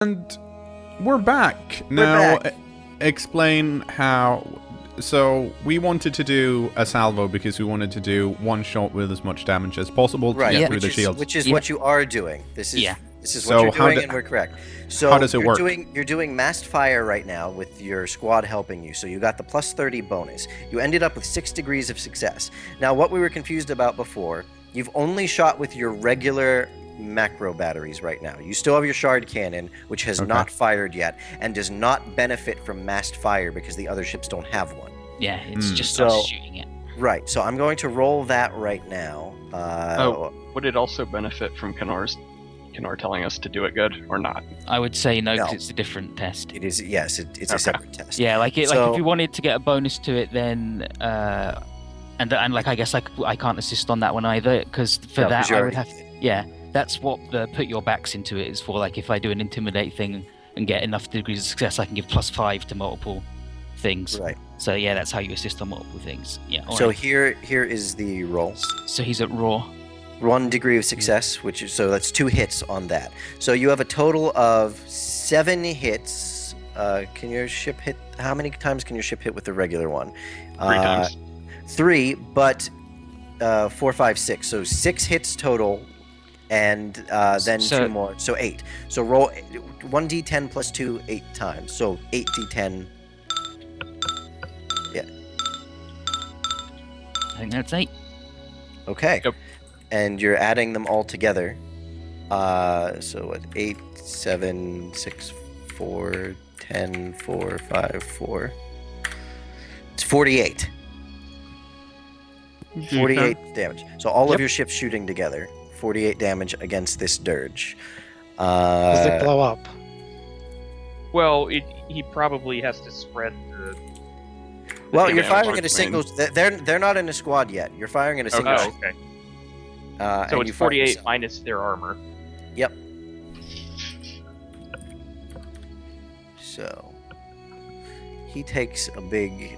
And we're back. Now, explain how... So, we wanted to do a salvo because we wanted to do one shot with as much damage as possible to get through the shields. Which is what you are doing. This is So what you're doing, and we're correct. So how does it work? You're doing massed fire right now with your squad helping you. So you got the plus 30 bonus. You ended up with 6 degrees of success. Now, what we were confused about before, you've only shot with your regular macro batteries right now. You still have your shard cannon, which has not fired yet, and does not benefit from massed fire because the other ships don't have one. Yeah, it's just us shooting it. Right, so I'm going to roll that right now. Would it also benefit from cKnoor telling us to do it good or not? I would say no, because it's a different test. It is, yes, it's a separate test. Yeah, like if you wanted to get a bonus to it, then and like I guess I can't assist on that one either, because for that I would have that's what the put your backs into it is for. Like if I do an intimidate thing and get enough degrees of success, I can give +5 to multiple things. Right. So yeah, that's how you assist on multiple things. Yeah. So here is the roll. So he's at raw. 1 degree of success, which is that's 2 hits on that. So you have a total of 7 hits. Can your ship hit? How many times can your ship hit with the regular one? 3 times. 3, but 4, 5, 6. So 6 hits total, and then 2 more. So 8. So roll 1d10 plus 2 8 times. So 8d10. Yeah. I think that's 8. Okay. Yep. And you're adding them all together. So what? 8, 7, 6, 4, 10, 4, 5, 4. It's 48. 48 damage. So all of your ships shooting together. 48 damage against this dirge. Does it blow up? Well, he probably has to spread the... Well, you're firing at a single... They're not in a squad yet. You're firing at a single... Oh, okay. So it's 48 minus their armor. Yep. So he takes a big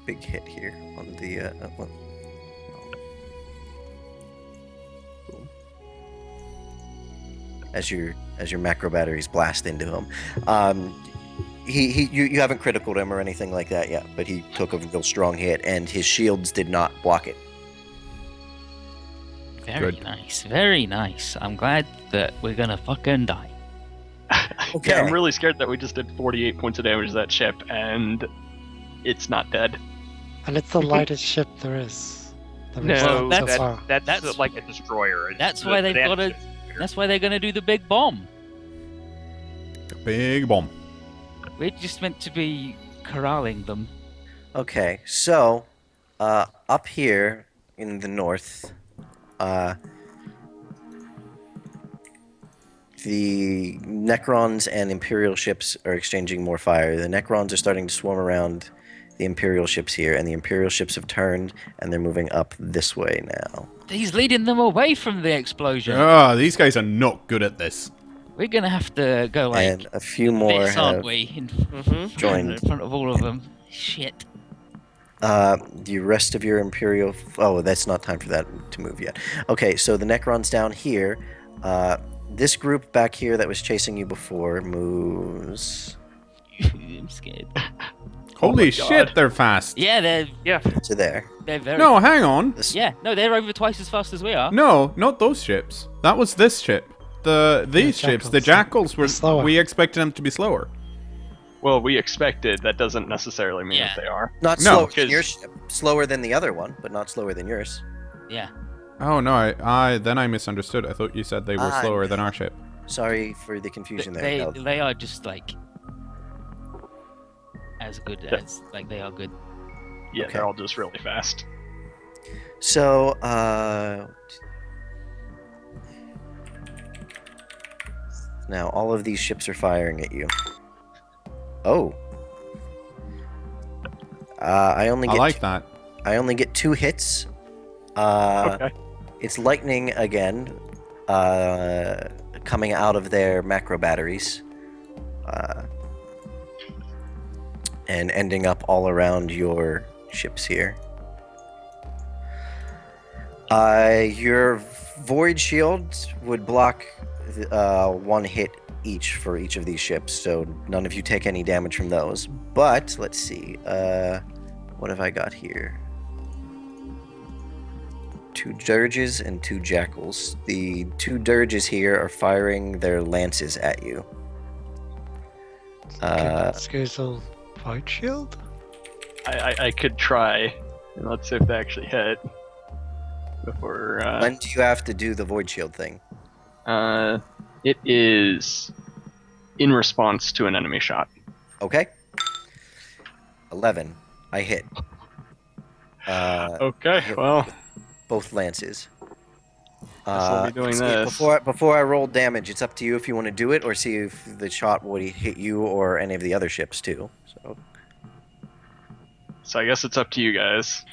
hit here on the as your macro batteries blast into him. You haven't criticaled him or anything like that yet, but he took a real strong hit, and his shields did not block it. Very nice, very nice. I'm glad that we're gonna fucking die. Okay. Yeah, I'm really scared that we just did 48 points of damage to that ship, and it's not dead. And it's the lightest ship there is. No, so far. that's like a destroyer. That's why they've got to. That's why they're gonna do the big bomb. Big bomb. We're just meant to be corralling them. Okay, so up here in the north, the Necrons and Imperial ships are exchanging more fire. The Necrons are starting to swarm around the Imperial ships here, and the Imperial ships have turned, and they're moving up this way now. He's leading them away from the explosion. These guys are not good at this. We're gonna have to go like And a few more this, aren't we? joined. In front of all of them. Shit. The rest of your Imperial... Oh, that's not time for that to move yet. Okay, so the Necrons down here. This group back here that was chasing you before moves... I'm scared. Holy shit, they're fast. Yeah, they're to there. They're very. No, hang on. They're over twice as fast as we are. No, not those ships. That was this ship. These ships, the Jackals, were slower. We expected them to be slower. Well, we expected. That doesn't necessarily mean that they are. Not No, slower than your ship. Slower than the other one, but not slower than yours. Yeah. Oh no, I misunderstood. I thought you said they were slower than our ship. Sorry for the confusion there. They are just like as good as they are good. Yeah, Okay. they're all just really fast. So, now all of these ships are firing at you. Oh. I only get that. I only get 2 hits. Okay. It's lightning again, coming out of their macro batteries, and ending up all around your ships here. Your void shield would block 1 hit each for each of these ships, so none of you take any damage from those. But let's see, what have I got here? 2 dirges and 2 jackals. The 2 dirges here are firing their lances at you. Scazel void shield? I could try, and let's see if they actually hit. Before. When do you have to do the void shield thing? It is in response to an enemy shot. Okay. 11. I hit. Okay, hit well. Both lances. I'll be doing this. Before I roll damage, it's up to you if you want to do it or see if the shot would hit you or any of the other ships too. So I guess it's up to you guys.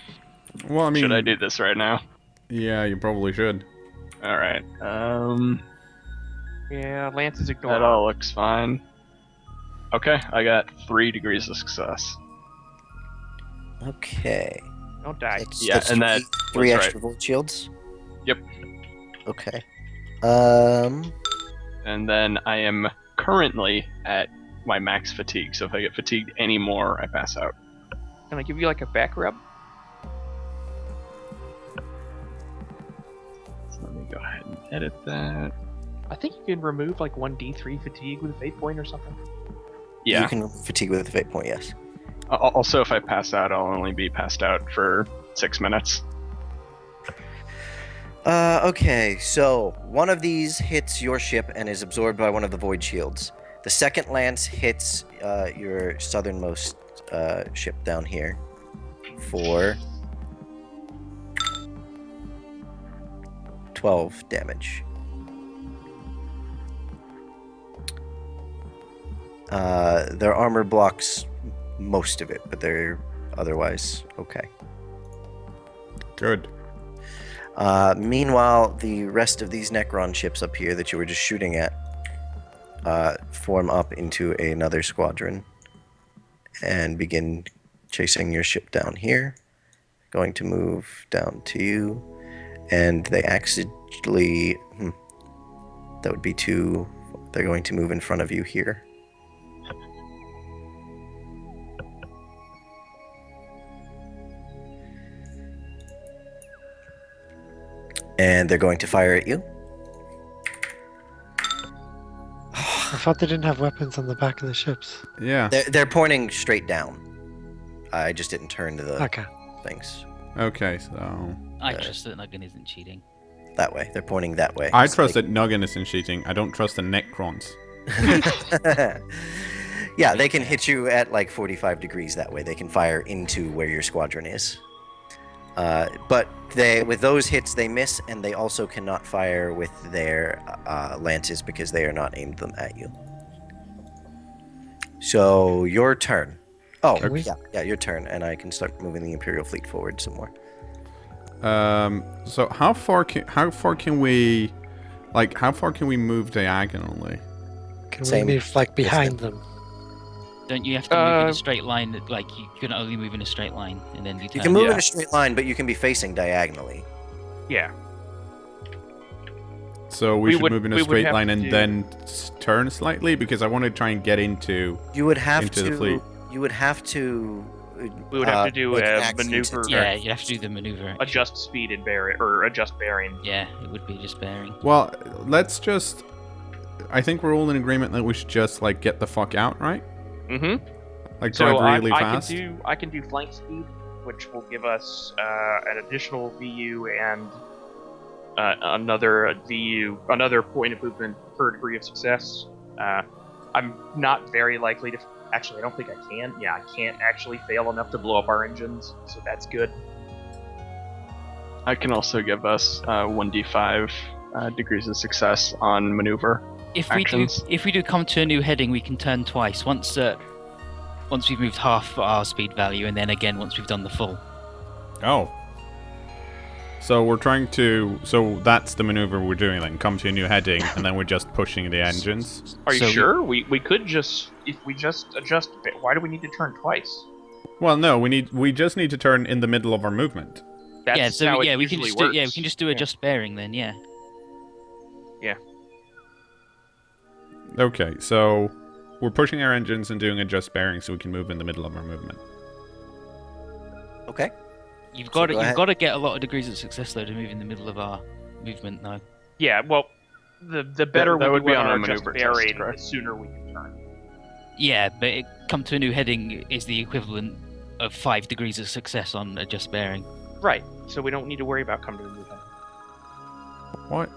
Well, I mean, should I do this right now? Yeah, you probably should. All right. Yeah, Lance is ignored. That all looks fine. Okay, I got 3 degrees of success. Okay. Don't die. That's and that 3 was extra right. volt shields. Yep. Okay. And then I am currently at my max fatigue, so if I get fatigued anymore, I pass out. Can I give you like a back rub? So let me go ahead and edit that. I think you can remove like 1d3 fatigue with a fate point or something. Yeah. You can remove fatigue with a fate point, yes. Also, if I pass out, I'll only be passed out for 6 minutes. Okay, so one of these hits your ship and is absorbed by one of the void shields. The second lance hits your southernmost ship down here for 12 damage. Their armor blocks most of it, but they're otherwise okay. Good. Meanwhile, the rest of these Necron ships up here that you were just shooting at form up into another squadron and begin chasing your ship down here. Going to move down to you, and they accidentally... that would be 2... They're going to move in front of you here. And they're going to fire at you. I thought they didn't have weapons on the back of the ships. Yeah. They're pointing straight down. I just didn't turn to the things. Okay, so... I trust that Nuggin isn't cheating. That way. They're pointing that way. I trust that Nuggin isn't cheating. I don't trust the Necrons. Yeah, they can hit you at like 45 degrees that way. They can fire into where your squadron is. But with those hits, they miss, and they also cannot fire with their lances because they are not aimed them at you. So, your turn. Oh, yeah, your turn, and I can start moving the Imperial fleet forward some more. So how far can we move diagonally? Can we move like behind them? Don't you have to move in a straight line? Like you can only move in a straight line, and then you can move in a straight line, but you can be facing diagonally. Yeah. So we should move in a straight line and then turn slightly, because I want to try and get into. You would have the fleet. You would have to. We would have to do a maneuver. Yeah, you'd have to do the maneuver. Adjust speed and bearing, or adjust bearing. Yeah, it would be just bearing. Well, let's just. I think we're all in agreement that we should just like get the fuck out, right? Mm-hmm. Like drive really fast. I can do flank speed, which will give us an additional VU and another VU, another point of movement per degree of success. I'm not very likely to. Actually, I don't think I can. Yeah, I can't actually fail enough to blow up our engines, so that's good. I can also give us 1d5 degrees of success on maneuver. If actions. we do come to a new heading, we can turn twice. Once we've moved half our speed value, and then again once we've done the full. Oh. So we're trying to. So that's the maneuver we're doing then. Come to a new heading, and then we're just pushing the engines. Are you sure? We could just, if we just adjust a bit. Why do we need to turn twice? Well, no. We just need to turn in the middle of our movement. That's how it usually works. We can just do a just bearing then. Yeah. Yeah. Okay, so we're pushing our engines and doing a just bearing so we can move in the middle of our movement. Okay. You've got to get a lot of degrees of success though to move in the middle of our movement though. Yeah, well, the better that we would be on our our just maneuver bearing, test, the sooner we can turn. Yeah, but come to a new heading is the equivalent of 5 degrees of success on a just bearing. Right. So we don't need to worry about coming to a new heading. What?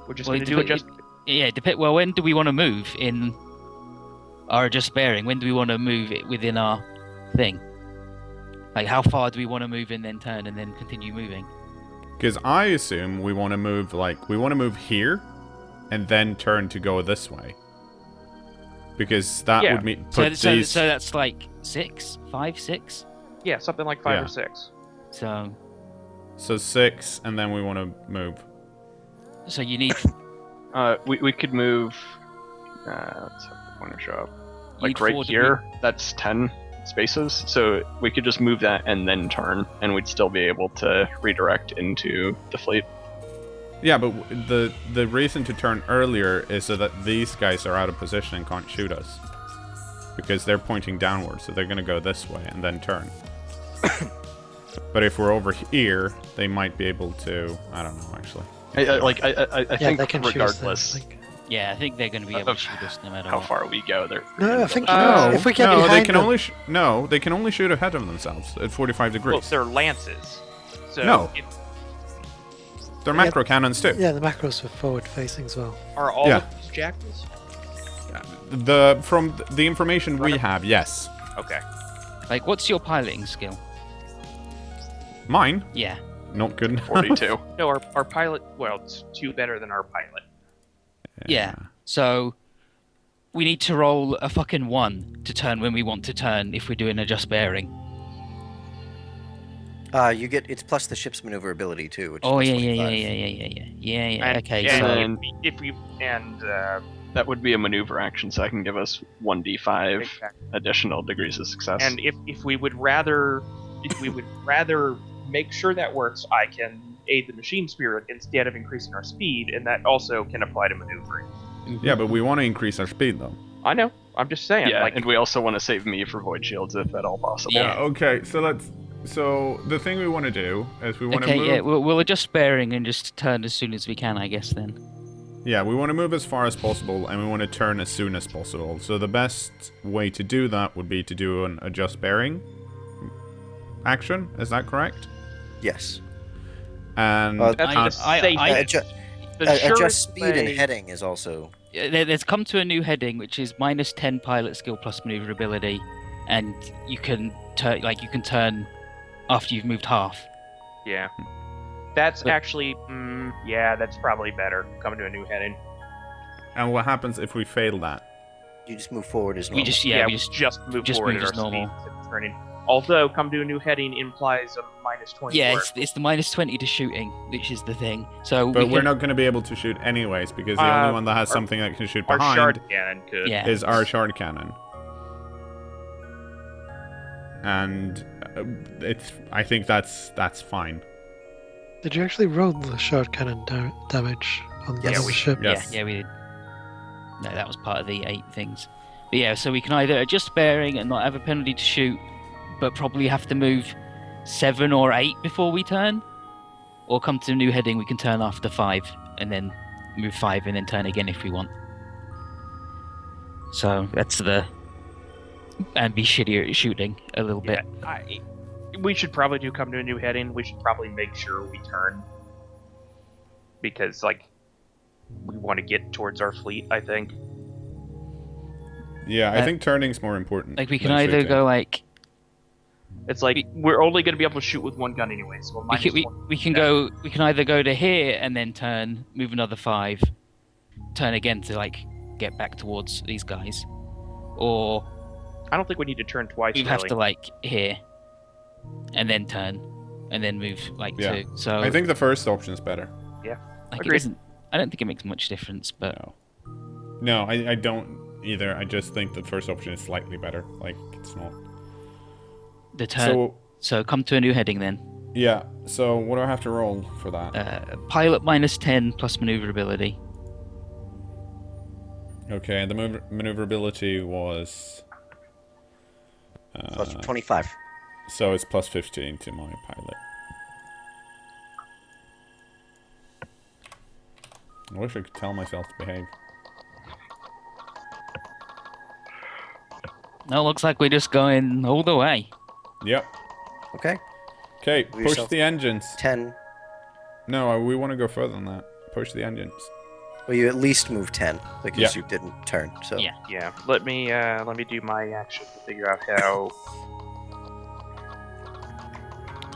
We're just going to do it just. Yeah, well, when do we want to move in our just bearing? When do we want to move it within our thing? Like, how far do we want to move and then turn and then continue moving? Because I assume we want to move, here and then turn to go this way. Because that would mean... So that's like 5, 6? Yeah, something like 5 or 6. So 6, and then we want to move. So you need... we could move... let's have the pointer show up. Like right here, that's 10 spaces. So we could just move that and then turn, and we'd still be able to redirect into the fleet. Yeah, but the reason to turn earlier is so that these guys are out of position and can't shoot us. Because they're pointing downwards, so they're going to go this way and then turn. But if we're over here, they might be able to... I don't know, actually. I think they can regardless... Yeah, I think they're going to be able to shoot us no matter how what. far we go. No, I think if we get behind they can only they can only shoot ahead of themselves at 45 degrees. Well, they're lances. So no. They're macro cannons too. Yeah, the macros were forward facing as well. Are all of these jackals? From the information we have, yes. Okay. Like, what's your piloting skill? Mine? Yeah. Not good enough. 42. No, our pilot, well, it's 2 better than our pilot. Yeah. So we need to roll a fucking 1 to turn when we want to turn if we're doing a just bearing. You get it's plus the ship's maneuverability too. Which Oh is yeah. 25. Okay. And So if we that would be a maneuver action, so I can give us 1d5 exactly. additional degrees of success. And if we would rather make sure that works, I can aid the machine spirit instead of increasing our speed, and that also can apply to maneuvering. Yeah, but we want to increase our speed though. I know. I'm just saying. Yeah, and we also want to save me for void shields if at all possible. Yeah. Okay. So the thing we want to do is we want to move. Okay. Yeah. We'll adjust bearing and just turn as soon as we can, I guess. Then. Yeah, we want to move as far as possible, and we want to turn as soon as possible. So the best way to do that would be to do an adjust bearing action. Is that correct? Yes. And adjust speed and heading is also. There's come to a new heading, which is -10 pilot skill plus maneuverability, and you can turn after you've moved half. Yeah. That's actually, that's probably better. Coming to a new heading. And what happens if we fail that? You just move forward as normal. We just move just forward move at as our normal. speed instead of turning. Although, come to a new heading implies a -20. Yeah, it's the -20 to shooting, which is the thing. So, but we're not going to be able to shoot anyways because the only one that has something that can shoot behind our shard cannon could. Yeah. is our shard cannon. And I think that's fine. Did you actually roll the shard cannon damage on the ship? Yes. Yeah, we did. No, that was part of the 8 things. But yeah, so we can either adjust bearing and not have a penalty to shoot, but probably have to move 7 or 8 before we turn, or come to a new heading, we can turn after 5 and then move 5 and then turn again if we want. So that's and be shittier at shooting a little bit. We should probably come to a new heading. We should probably make sure we turn, because we want to get towards our fleet, I think. Yeah, I think turning's more important. Like we can either go it's like we're only going to be able to shoot with 1 gun anyway, so we can either go to here and then turn, move another 5, turn again to get back towards these guys, or I don't think we need to turn twice. We have to here and then turn and then move 2. So I think the first option is better. Yeah, I don't think it makes much difference, but no, I don't either. I just think the first option is slightly better. It's not the turn. So come to a new heading then. Yeah, So what do I have to roll for that? Pilot -10 plus maneuverability. Okay, and the maneuverability was... Plus 25. So it's plus 15 to my pilot. I wish I could tell myself to behave. No, looks like we're just going all the way. Yep. Okay. Okay, push the engines. 10. No, we want to go further than that. Push the engines. Well, you at least move 10 because you didn't turn. So Yeah. Let me do my action to figure out how.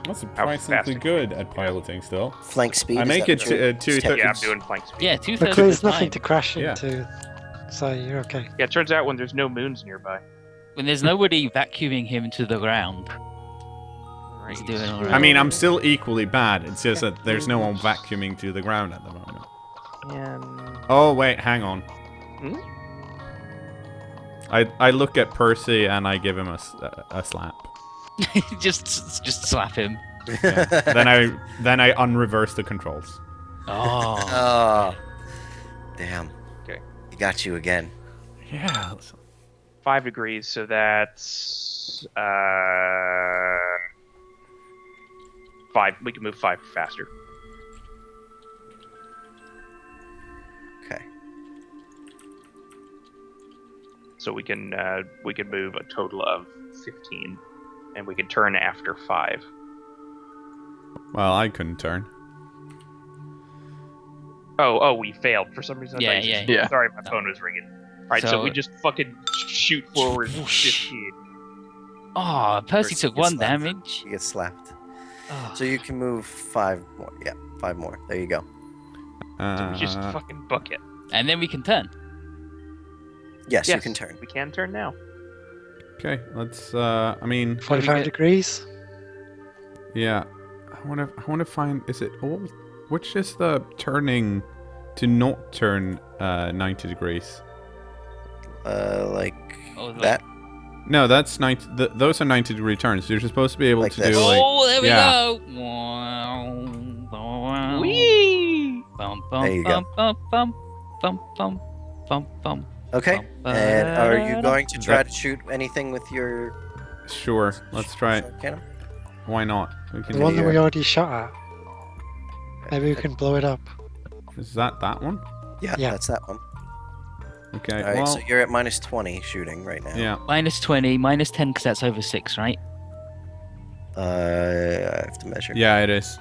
That's surprisingly good at piloting still. Flank speed. I make it to 2/3. Yeah, I'm doing flank speed. Yeah, 2/3 But of the there's nothing time. to crash into, so you're okay. Yeah, it turns out when there's no moons nearby. When there's nobody vacuuming him to the ground. He's doing all right. I mean, I'm still equally bad. It's just that there's no one vacuuming to the ground at the moment. Oh, wait, hang on. I look at Percy and I give him a slap. just slap him. Yeah. then I unreverse the controls. Oh. Oh, damn. Okay. He got you again. Yeah. 5 degrees, so that's 5. We can move 5 faster. Okay. So we can move a total of 15, and we can turn after 5. Well, I couldn't turn. Oh, we failed for some reason. Yeah. Sorry, my phone was ringing. All right, so we just fucking shoot forward 15. Oh, Percy took 1 damage. He gets slapped. Oh. So you can move 5 more. Yeah, 5 more. There you go. So we just fucking book it. And then we can turn. Yes, you can turn. We can turn now. Okay, let's. I mean, 45 degrees. Yeah, I want to find. Is it all? Which is the turning to not turn 90 degrees? That. No, that's 90. Those are 90-degree turns. You're supposed to be able to do like. Oh, there we go. Whee! There you go. Okay. And are you going to try to shoot anything with your? Sure. Let's try it. Cannon? Why not? We can The one that we already shot at. Maybe we can blow it up. Is that one? Yeah, that's that one. Okay. All right, well, so you're at minus 20 shooting right now. yeah. -20, -10 because that's over 6, right? I have to measure. Yeah, it is.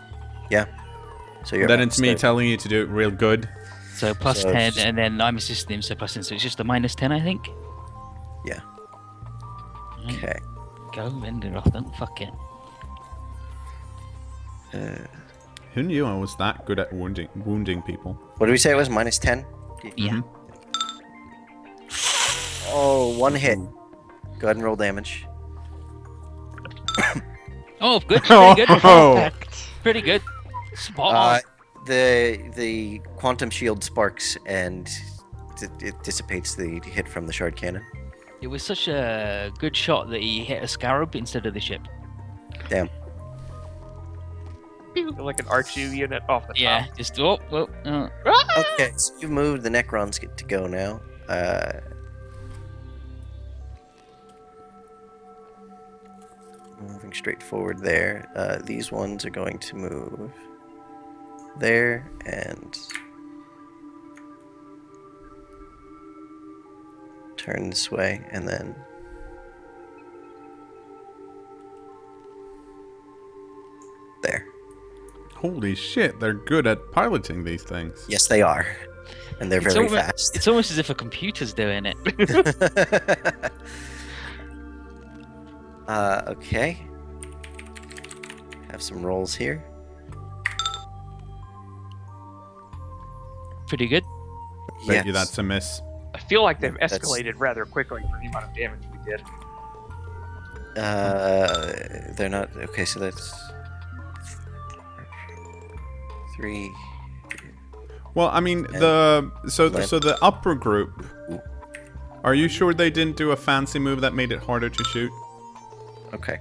So you're. Then at it's me telling you to do it real good. So plus So 10, it's- and then I'm assisting him, so plus 10. So it's just a -10, I think. Yeah. Right, Okay. Go, Venderoth, don't fuck it. Who knew I was that good at wounding people? What did we say it was? Minus 10? Yeah. Mhm. Oh, 1 hit. Go ahead and roll damage. Oh, good. Pretty good. Oh. Pretty good. Spot on. The quantum shield sparks and it dissipates the hit from the shard cannon. It was such a good shot that he hit a scarab instead of the ship. Damn. Like an R2 unit off the top. Yeah, just Okay, so you've moved. The Necrons get to go now. Moving straight forward there. These ones are going to move there and turn this way and then there. Holy shit, they're good at piloting these things. Yes, they are. And they're very fast. It's almost as if a computer's doing it. Okay. Have some rolls here. Pretty good. Bet you that's a miss. I feel like they've That's- escalated rather quickly for the amount of damage we did. They're not. Okay, so that's 3. Well, I mean, so the upper group. Are you sure they didn't do a fancy move that made it harder to shoot? Okay.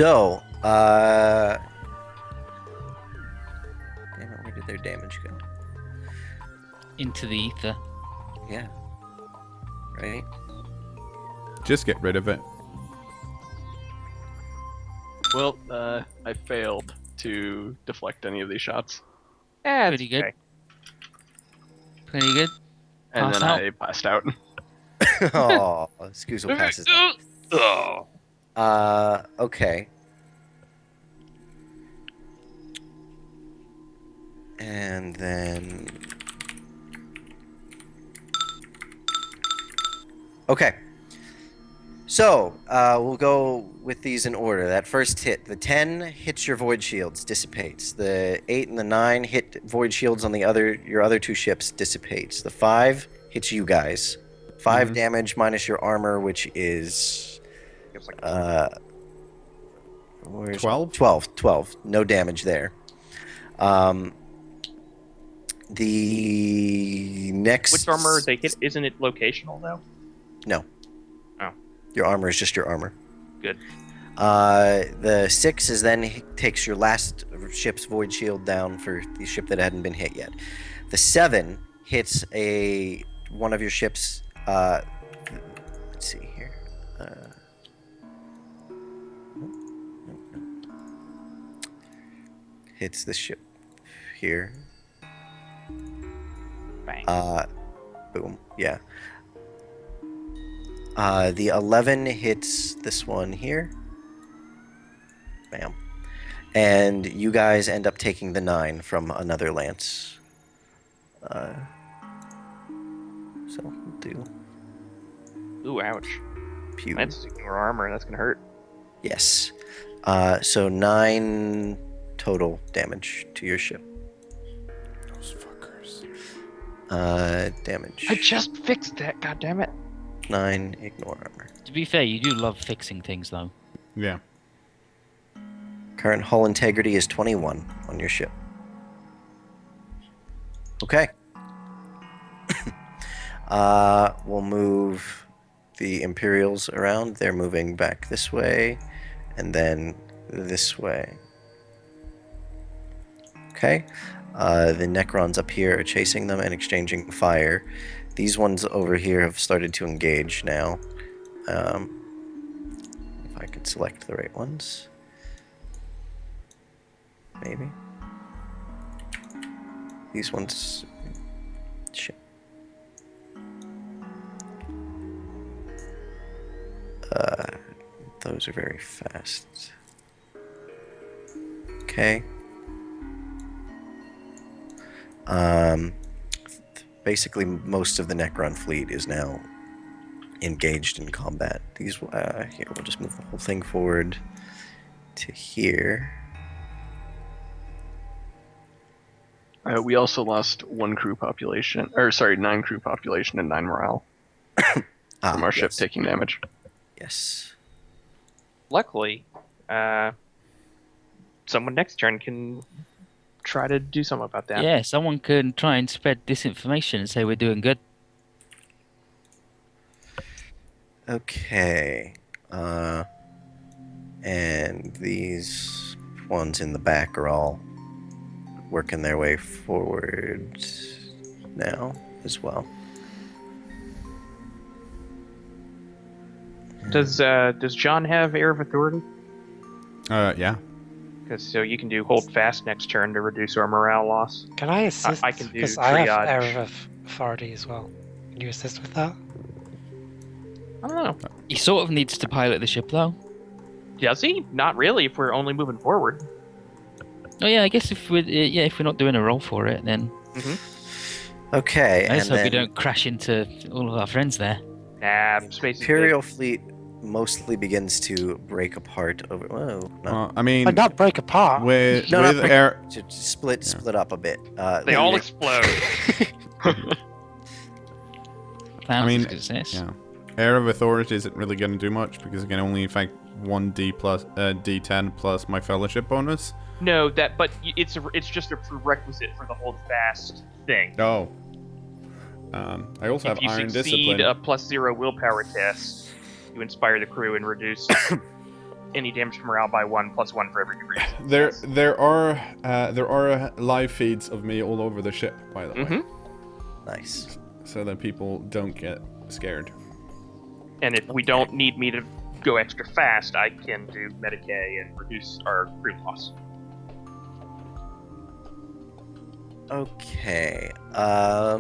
So, damn it, where did their damage go? Into the ether. Yeah. Right? Just get rid of it. Well, I failed to deflect any of these shots. Pretty good. Okay. Pretty good. And then I passed out. Oh, Scoozle passes out. Okay. And then... Okay. So, we'll go with these in order. That first hit, the 10 hits your void shields, dissipates. The 8 and the 9 hit void shields on your other two ships, dissipates. The 5 hits you guys. 5 damage minus your armor, which is... 12? 12. No damage there. The next... Which armor they hit? Isn't it locational, though? No. Oh. Your armor is just your armor. Good. The 6 is then takes your last ship's void shield down for the ship that hadn't been hit yet. The 7 hits one of your ships. Let's see here. Hits the ship here. Bang. Boom. Yeah. The 11 hits this one here. Bam. And you guys end up taking the 9 from another lance. So we'll do... Ooh, ouch. Pew. That's cKnoor armor. That's gonna hurt. Yes. So 9 total damage to your ship. Those fuckers. Damage. I just fixed that. God damn it. 9 cKnoor armor. To be fair, you do love fixing things, though. Yeah. Current hull integrity is 21 on your ship. Okay. We'll move the Imperials around. They're moving back this way, and then this way. Okay. The Necrons up here are chasing them and exchanging fire. These ones over here have started to engage now. If I could select the right ones. Maybe. These ones... Shit. Those are very fast. Okay. Basically, most of the Necron fleet is now engaged in combat. These, here, we'll just move the whole thing forward to here. We also lost 9 crew population and 9 morale from our ship taking damage. Yes. Luckily, someone next turn can try to do something about that. Yeah, someone can try and spread disinformation and say we're doing good. Okay. And these ones in the back are all working their way forward now as well. Does John have Air of Authority? Yeah. Because so you can do hold fast next turn to reduce our morale loss. Can I assist? I can do because I have triage. Air of Authority as well. Can you assist with that? I don't know. He sort of needs to pilot the ship, though. Does he? Not really. If we're only moving forward. Oh yeah, I guess if we're not doing a roll for it, then Okay, I just and hope we then don't crash into all of our friends there. Nah, space is Imperial fleet mostly begins to break apart over. Whoa, no, I mean, But not break apart. with No, not break- air. to split up a bit. They all explode. I mean, success. yeah. Air of Authority isn't really going to do much because it can only affect 1d plus d10 plus my fellowship bonus. No, but it's just a prerequisite for the hold fast thing. Oh. I also have If you Iron succeed Discipline. a +0 willpower test, you inspire the crew and reduce any damage to morale by 1 + 1 for every degree. There are live feeds of me all over the ship, by the way. Nice. So that people don't get scared. And if we don't need me to go extra fast, I can do Medicae and reduce our crew loss. Okay. I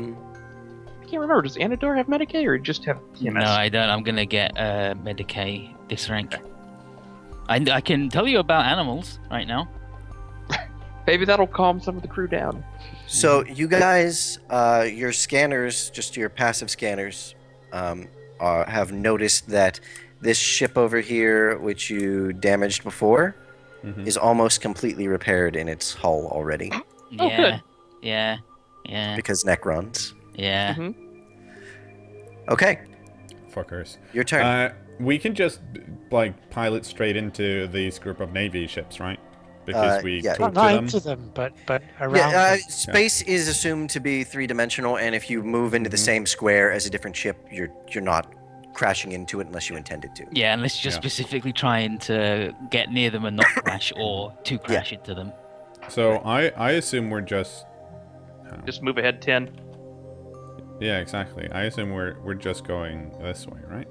can't remember. Does Anador have Medicae or just have PMS? No, I don't. I'm gonna get Medicae this rank. Okay. I can tell you about animals right now. Maybe that'll calm some of the crew down. So you guys, your scanners, just your passive scanners, have noticed that this ship over here, which you damaged before, is almost completely repaired in its hull already. Yeah. Good. Yeah. Because Necrons. Yeah. Okay. Fuckers. Your turn. We can just pilot straight into these group of Navy ships, right? Because we talk not to them. into them, but around them. Space is assumed to be three-dimensional, and if you move into the same square as a different ship, you're not crashing into it unless you intended to. Yeah, unless you're just specifically trying to get near them and not crash, or to crash into them. So I assume we're just move ahead 10. Yeah, exactly. I assume we're just going this way, right?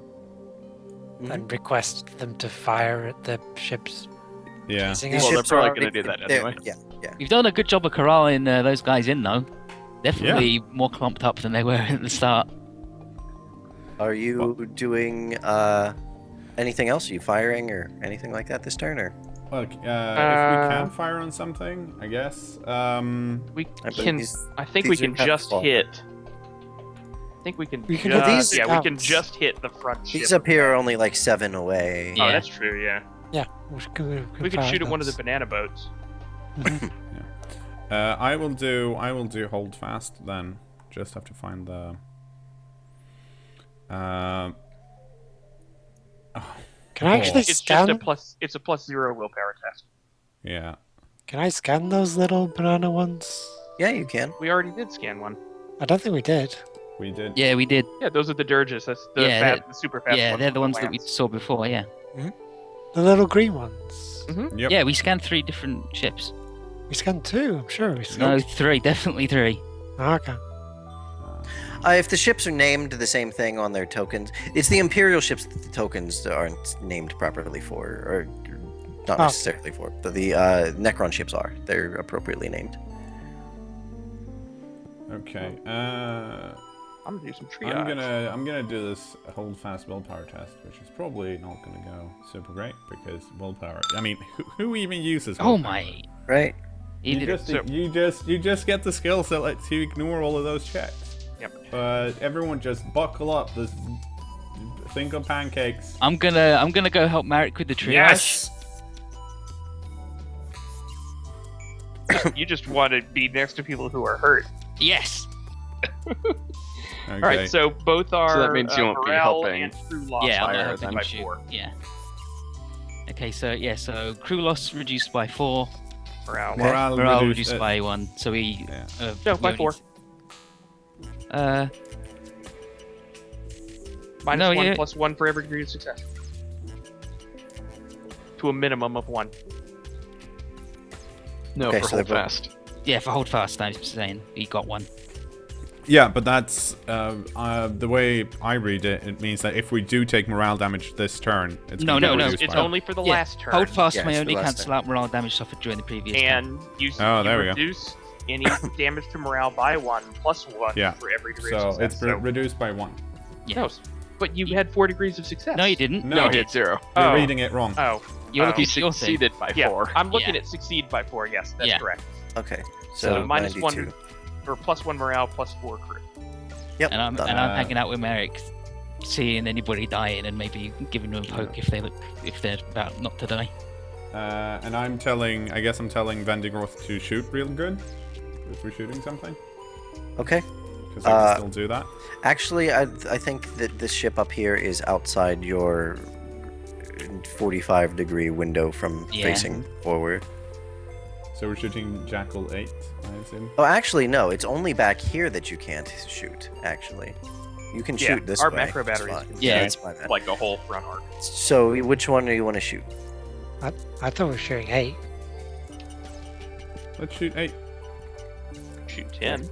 And request them to fire at the ships. Yeah. Well, they're probably going to do that anyway. Yeah. You've done a good job of corralling those guys in, though. Definitely more clumped up than they were at the start. Are you doing anything else? Are you firing or anything like that this turn, or? Look, if we can fire on something, I guess. We can. I think we can just hit. I think we can. We can just, we can just hit the front ship. These up here are only like 7 away. Oh, that's true. Yeah. Yeah. We could shoot at one of the banana boats. I will do hold fast then. Just have to find the. Can I actually scan? It's a +0 willpower test. Yeah. Can I scan those little banana ones? Yeah, you can. We already did scan one. I don't think we did. We did. Yeah, we did. Yeah, those are the dirges. That's the super fast ones. Yeah, they're the ones that we saw before. Yeah. The little green ones. Yep. Yeah, we scanned 3 different ships. We scanned 2. I'm sure we scanned. No, 3. Definitely 3. Okay. If the ships are named the same thing on their tokens, it's the Imperial ships that the tokens aren't named properly for, or not necessarily for, but the Necron ships are. They're appropriately named. Okay. I'm gonna do some triage. I'm gonna do this hold fast willpower test, which is probably not gonna go super great because willpower. I mean, who even uses willpower? Oh my! Right. You just get the skill that lets you ignore all of those checks. Yep. But everyone just buckle up. This think of pancakes. I'm gonna go help Marek with the triage. Yes. You just want to be next to people who are hurt. Yes. Okay. All right, so both are. So that means you won't be morale helping. And crew loss Yeah, I'm by not helping you shoot. 4. Yeah. Okay, so crew loss reduced by 4. Morale. Reduced by 1. So we. Yeah. No, by 4. -1 plus 1 for every degree of success. To a minimum of 1. No, Okay, for so hold they're fast. Yeah, for hold fast, I was saying he got 1. Yeah, but that's the way I read it. It means that if we do take morale damage this turn, it's No, It's only for the last turn. Hold fast Yeah, may it's only the last cancel out morale damage suffered during the previous turn. And you there we go. reduce any damage to morale by 1 plus 1 for every degree of So success. it's reduced by 1. Yeah. No, but you had 4 degrees of success. No, you didn't. No, he had 0. You're Oh. reading it wrong. Oh. You're looking He at your thing. succeeded by Yeah, 4. I'm looking Yeah. at succeed by 4. Yes, that's correct. Okay. So So minus 92. 1 or plus 1 morale, plus 4 crew. Yep. And I'm done. hanging out with Marek, seeing anybody dying and maybe giving them a poke if they're about not to die. And I'm telling Vendigroth to shoot real good if we're shooting something, Okay. because I can still do that. Actually, I think that this ship up here is outside your 45-degree window from facing forward. So we're shooting Jackal 8, I assume. Oh, actually, no. It's only back here that you can't shoot. Actually, you can shoot this our way. macro It's batteries fine. can Yeah. It's my bad. Like a whole front arc. So, which one do you want to shoot? I thought we were shooting 8. Let's shoot 8. Shoot 10.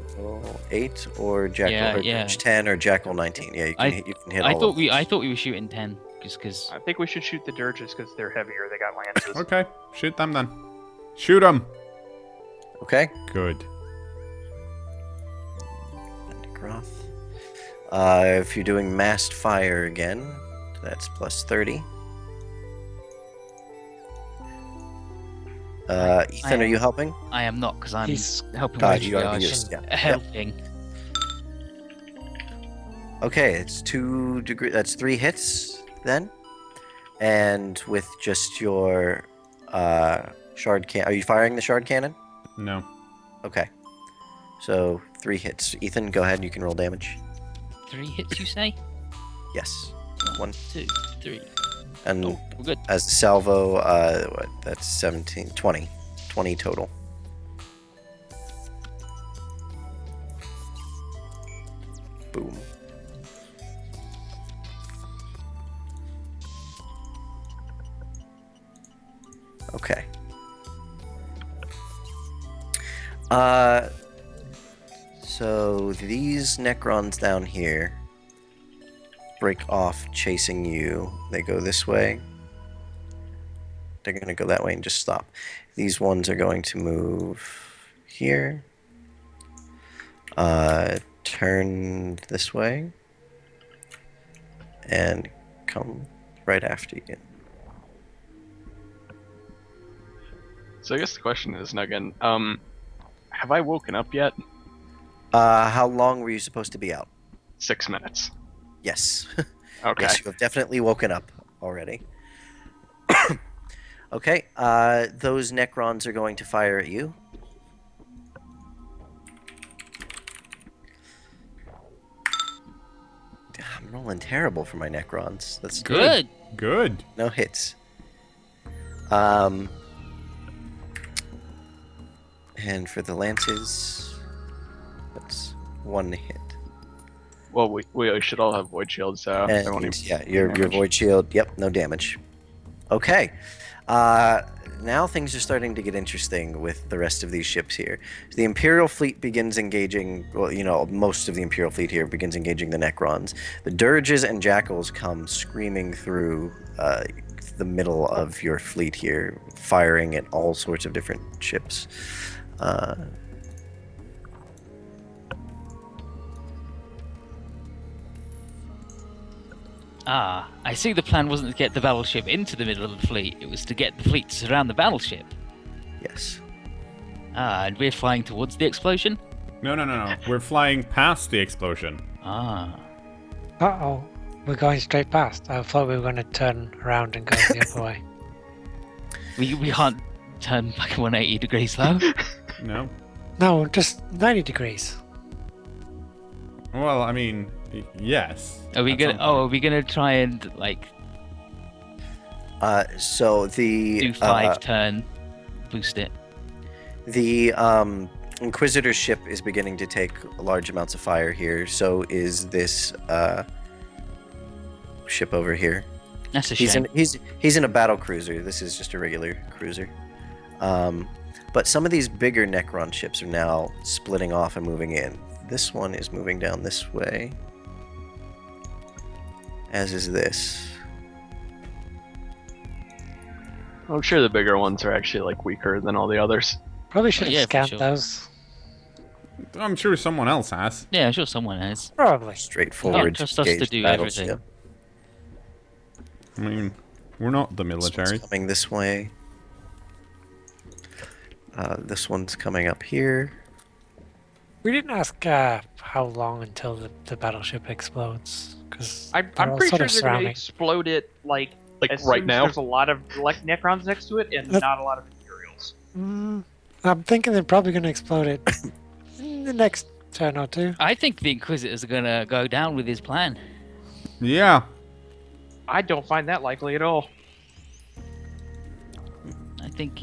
8 or Jackal 10 or Jackal 19. Yeah, you can hit all of those. I thought we were shooting 10 because I think we should shoot the dirges because they're heavier. They got lances. Okay, shoot them then. Shoot them. Okay. Good. If you're doing massed fire again, that's plus 30. Ethan, are you helping? I am not because I'm helping. Helping. Okay, it's 2 degrees. That's 3 hits then, and with just your shard cannon. Are you firing the shard cannon? No. Okay. So 3 hits. Ethan, go ahead. You can roll damage. 3 hits, you say? Yes. 1, 2, 3. And we're good. as the salvo, that's 17, 20. 20 total. Boom. Okay. So these Necrons down here break off chasing you. They go this way. They're going to go that way and just stop. These ones are going to move here. Turn this way. And come right after you. So I guess the question is, Nugget, have I woken up yet? How long were you supposed to be out? 6 minutes. Yes. Okay. Yes, you have definitely woken up already. Okay, those Necrons are going to fire at you. I'm rolling terrible for my Necrons. That's Good. Good. no hits. And for the lances, that's 1 hit. Well, we should all have void shields, so I won't And even your void shield. Yep, no damage. Okay. Now things are starting to get interesting with the rest of these ships here. The Imperial fleet begins engaging. Well, most of the Imperial fleet here begins engaging the Necrons. The Dirges and Jackals come screaming through the middle of your fleet here, firing at all sorts of different ships. I see the plan wasn't to get the battleship into the middle of the fleet. It was to get the fleet to surround the battleship. Yes. And we're flying towards the explosion? No. We're flying past the explosion. Uh-oh. We're going straight past. I thought we were going to turn around and go the other way. We can't turn back 180 degrees, though. No. No, just 90 degrees. Well, I mean, yes. Are we gonna try and So the do 5 turn, boost it? The Inquisitor ship is beginning to take large amounts of fire here. So is this ship over here. That's a shame. He's in a battle cruiser. This is just a regular cruiser. But some of these bigger Necron ships are now splitting off and moving in. This one is moving down this way. As is this. I'm sure the bigger ones are actually weaker than all the others. Probably should have scanned sure. those. I'm sure someone else has. Yeah, I'm sure someone has. Probably. Straightforward. Trust us to do everything. I mean, we're not the military. This one's coming this way. This one's coming up here. We didn't ask how long until the battleship explodes. Because I'm pretty sure they're going to explode it as right soon now. as there's a lot of Necrons next to it and not a lot of Imperials. I'm thinking they're probably going to explode it in the next turn or two. I think the Inquisitors are gonna go down with his plan. Yeah. I don't find that likely at all. I think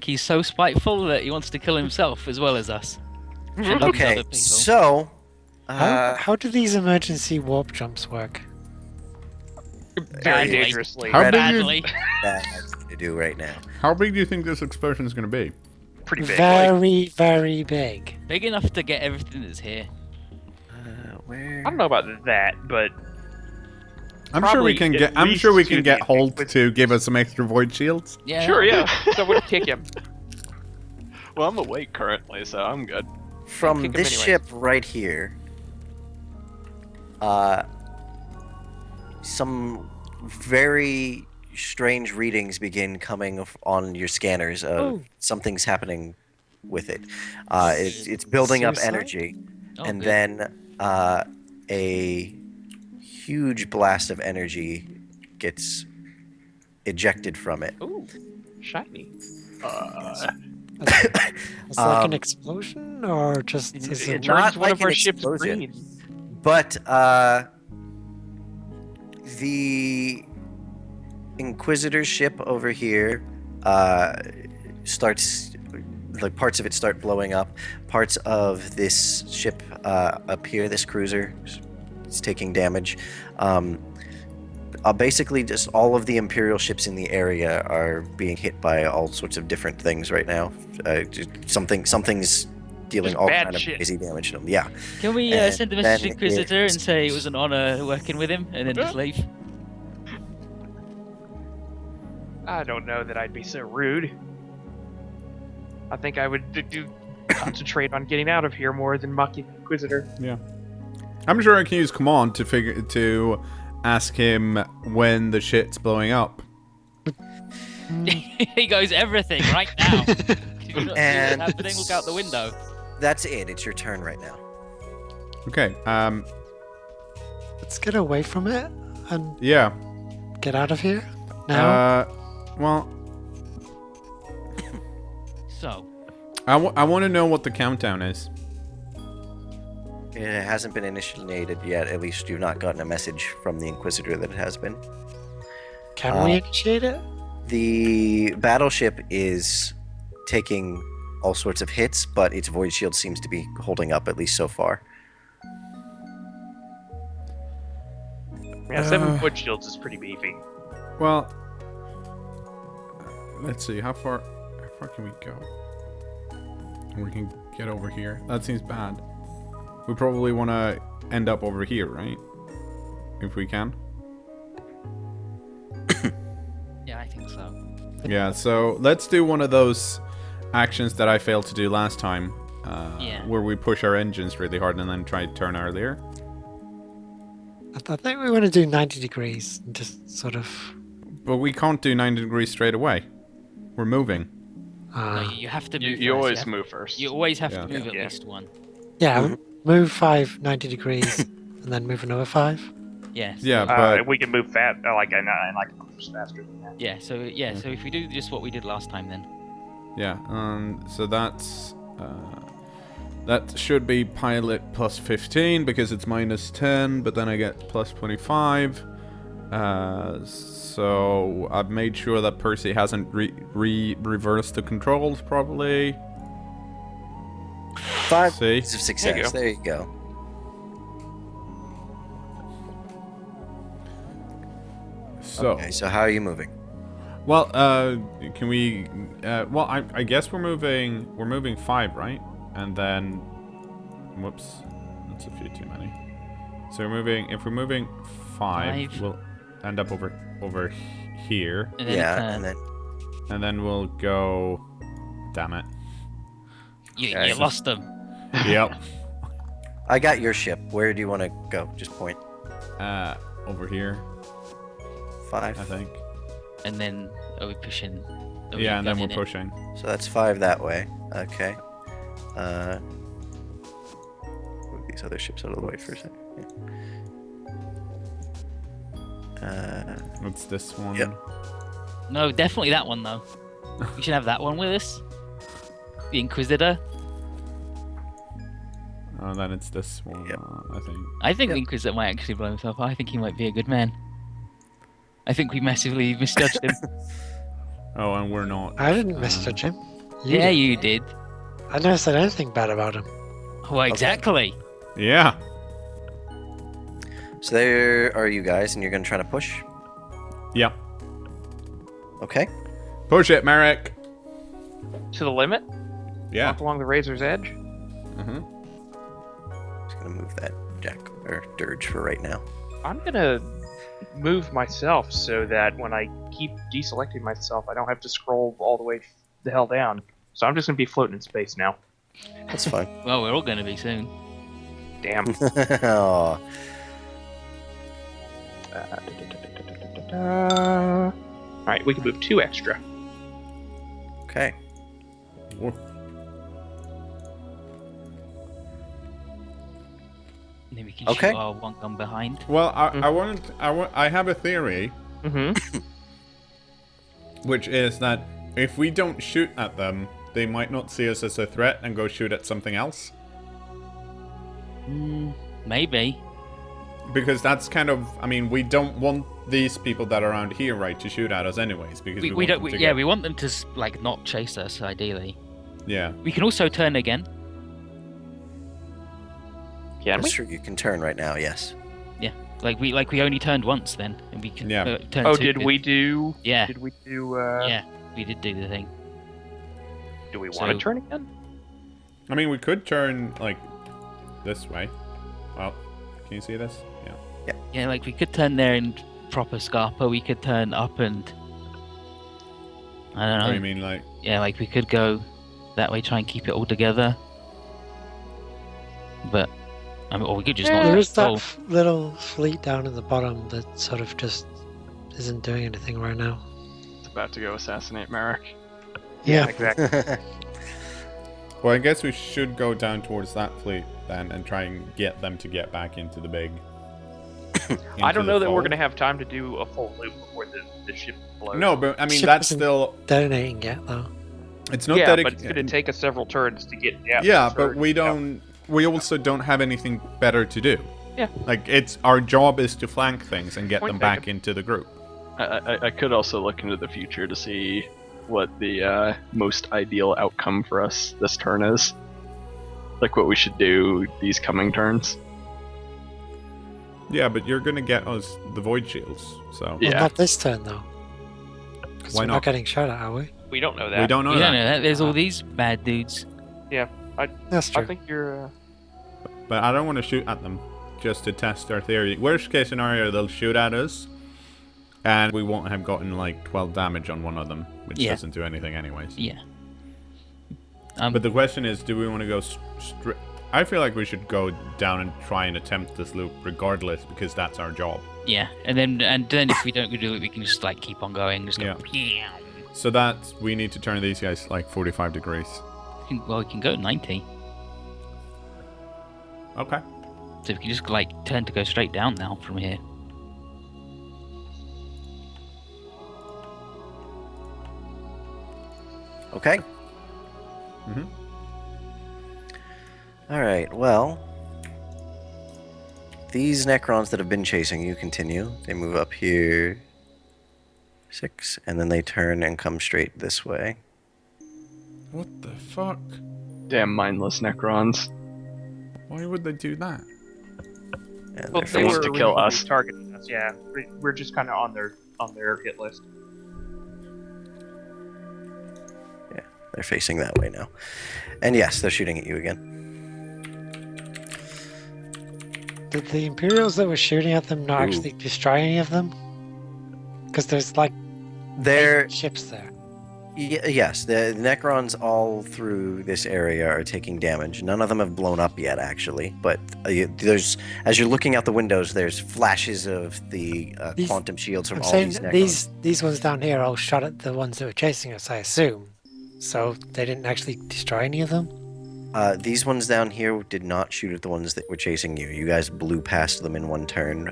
he's so spiteful that he wants to kill himself as well as us. And Okay, other people. so How do these emergency warp jumps work? Very dangerously. Badly. Bad to do right now. How big do you think this explosion is going to be? Pretty big. Very, very big. Big enough to get everything that's here. Where? I don't know about that, but I'm sure we can get. I'm sure we can get Holt to give us some extra void shields. Yeah. sure, yeah. So we'll kick him. Well, I'm awake currently, so I'm good. From kick him this anyway. ship right here, some very strange readings begin coming on your scanners. Something's happening with it. It's building up Suicide? energy, Oh, and good. then a huge blast of energy gets ejected from it. Ooh, shiny. It's like an explosion, or just is It it turns Not one like of our an ships explosion. green. But the Inquisitor's ship over here starts, like, parts of it start blowing up. Parts of this ship up here, this cruiser, is taking damage. Basically, just all of the Imperial ships in the area are being hit by all sorts of different things right now. Something's dealing Just all bad kind of shit. crazy damage to them. Yeah. Can we And send a message to then Inquisitor it's- and say it was an honor working with him, and then just leave? I don't know that I'd be so rude. I think I would concentrate on getting out of here more than mucking the Inquisitor. Yeah. I'm sure I can use command to ask him when the shit's blowing up. He goes, everything right now. Can you not see And- what's happening? Look out the window. That's it. It's your turn right now. Okay. Let's get away from it and Yeah. get out of here now. Well, So, I want to know what the countdown is. It hasn't been initiated yet. At least you've not gotten a message from the Inquisitor that it has been. Can we initiate it? The battleship is taking all sorts of hits, but its void shield seems to be holding up, at least so far. Yeah, 7 foot shields is pretty beefy. Well, let's see. How far can we go? We can get over here. That seems bad. We probably want to end up over here, right? If we can. yeah, I think so. Yeah, so let's do one of those actions that I failed to do last time. Yeah. Where we push our engines really hard and then try to turn earlier. I think we want to do 90 degrees and just sort of. But we can't do 90 degrees straight away. We're moving. No, you have to move. You first, always yeah. move first. You always have Yeah. to move at Yeah. least one. Yeah, move 5 90 degrees and then move another 5. Yes. Yeah, but We can move fast, like faster than that. Yeah. So So if we do just what we did last time, then. yeah. So that's that should be pilot plus 15 because it's minus 10, but then I get plus 25. So I've made sure that Percy hasn't reversed the controls probably. 5 See? of success. There you go. So, Okay, so how are you moving? well, can we? Well, I guess we're moving 5, right? And then, whoops, that's a few too many. So we're moving. If we're moving 5, we'll end up over here, And then Yeah, and then we'll go. Damn it. you Okay. lost them. Yep. I got your ship. Where do you want to go? Just point. Over here, 5. I think. And then are we pushing? Are we Yeah, and then we're gunning it? pushing. So that's 5 that way. Okay. Move these other ships out of the way for a second. Yeah. It's this one. Yep. No, definitely that one though. We should have that one with us. The Inquisitor. Oh, then it's this one. Yep. I think. I think Yep. the Inquisitor might actually blow himself up. I think he might be a good man. I think we massively misjudged him. Oh, and we're not. I didn't misjudge him. Yeah, did. you did. I never said anything bad about him. Well, exactly. Yeah. So there are you guys, and you're going to try to push? Yeah. Okay. Push it, Merrick. To the limit? Yeah. Walk along the razor's edge? Mm-hmm. Just gonna move that dirge for right now. I'm gonna move myself so that when I keep deselecting myself, I don't have to scroll all the way the hell down. So I'm just gonna be floating in space now. That's fine. Well, we're all going to be soon. Damn. Oh. Alright, we can move 2 extra. Okay. And then we can Okay. shoot our one gun behind. Well, I have a theory, Mm-hmm. which is that if we don't shoot at them, they might not see us as a threat and go shoot at something else. Maybe. Because that's kind of, I mean, we don't want these people that are around here, right, to shoot at us anyways. Because We don't. We want them to like not chase us. Ideally. Yeah. We can also turn again. Can we? That's true. You can turn right now. Yes. Like we only turned once then, and we can Yeah. turn Oh, 2. did we do? Yeah. Did we do? Yeah, we did do the thing. Do we want to So- turn again? I mean, we could turn, like, this way. Well, can you see this? Yeah. Yeah, like we could turn there in proper Scarpa. We could turn up and I don't know. Oh, you mean, like... Yeah, like we could go that way, try and keep it all together. But I mean, or we could just not. There is that Oh, little fleet down at the bottom that sort of just isn't doing anything right now. It's about to go assassinate Merrick. Yeah. Exactly. Well, I guess we should go down towards that fleet then and try and get them to get back into the big... I don't know that we're fold. going to have time to do a full loop before the ship blows. No, but I mean, Ship that's isn't still... detonating yet, though. It's not yeah, that... but it's going to take us several turns to get down. Yeah, but we don't... We also don't have anything better to do. Yeah. Like, it's our job is to flank things and get Point them back taken. into the group. I could also look into the future to see what the most ideal outcome for us this turn is. Like what we should do these coming turns. Yeah, but you're gonna get us the void shields, so... Well, Yeah. not this turn, though. Because Why we're not? not getting shot at, are we? We don't know that. We don't know you that. don't know that. There's all these bad dudes. That's true. I think you're... But I don't want to shoot at them, just to test our theory. Worst case scenario, they'll shoot at us, and we won't have gotten like 12 damage on one of them, which Yeah. doesn't do anything anyways. Yeah. But the question is, do we want to go straight? I feel like we should go down and try and attempt this loop regardless, because that's our job. Yeah, and then if we don't do it, we can just like keep on going. Just go. Yeah. So that we need to turn these guys like 45 degrees. Well, we can go 90. Okay. So we can just like turn to go straight down now from here. Okay. Mm-hmm. All right. Well, these Necrons that have been chasing you continue. They move up here 6, and then they turn and come straight this way. What the fuck? Damn mindless Necrons. Why would they do that? And Well, they're they want facing- to kill us. targeting us. Yeah, we're just kind of on their hit list. They're facing that way now. And yes, they're shooting at you again. Did the Imperials that were shooting at them not Ooh. actually destroy any of them? Because there's like They're 8 ships there. yes, the Necrons all through this area are taking damage. None of them have blown up yet, actually. But there's, as you're looking out the windows, there's flashes of the These- quantum shields from I'm all saying these that Necrons. these ones down here all shot at the ones that were chasing us, I assume. So they didn't actually destroy any of them? These ones down here did not shoot at the ones that were chasing you. You guys blew past them in one turn,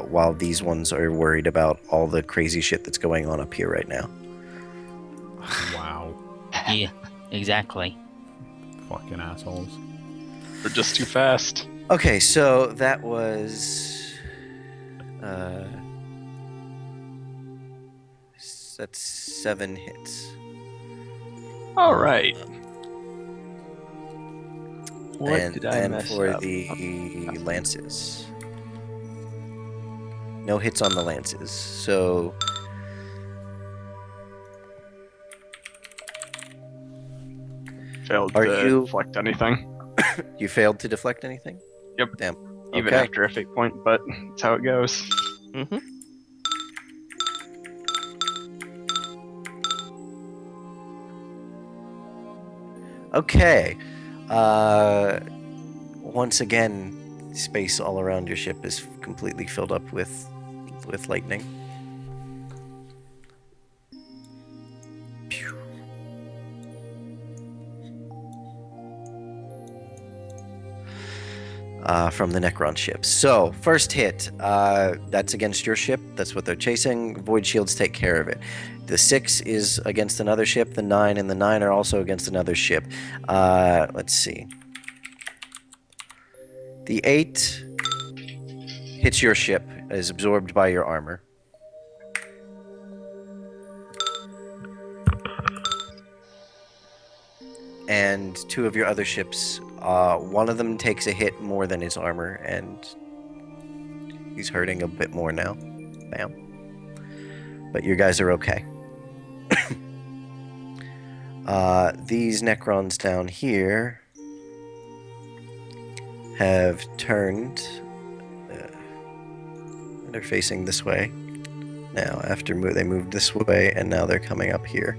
while these ones are worried about all the crazy shit that's going on up here right now. Wow. Yeah, exactly. Fucking assholes. We're just too fast. Okay, so that was... that's 7 hits. All right. What and did I then mess for up? the lances. No hits on the lances. So Failed to deflect anything. You failed to deflect anything? Yep. Damn. Even after a fate point, but that's how it goes. Mm-hmm. Okay. Once again, space all around your ship is completely filled up with lightning. Pew. From the Necron ships. So, first hit, that's against your ship. That's what they're chasing. Void shields take care of it. The 6 is against another ship. The 9 and the 9 are also against another ship. Let's see. The 8 hits your ship, is absorbed by your armor. And 2 of your other ships, one of them takes a hit more than his armor, and he's hurting a bit more now. Bam. But you guys are okay. These Necrons down here have turned. They're facing this way now. After they moved this way, and now they're coming up here.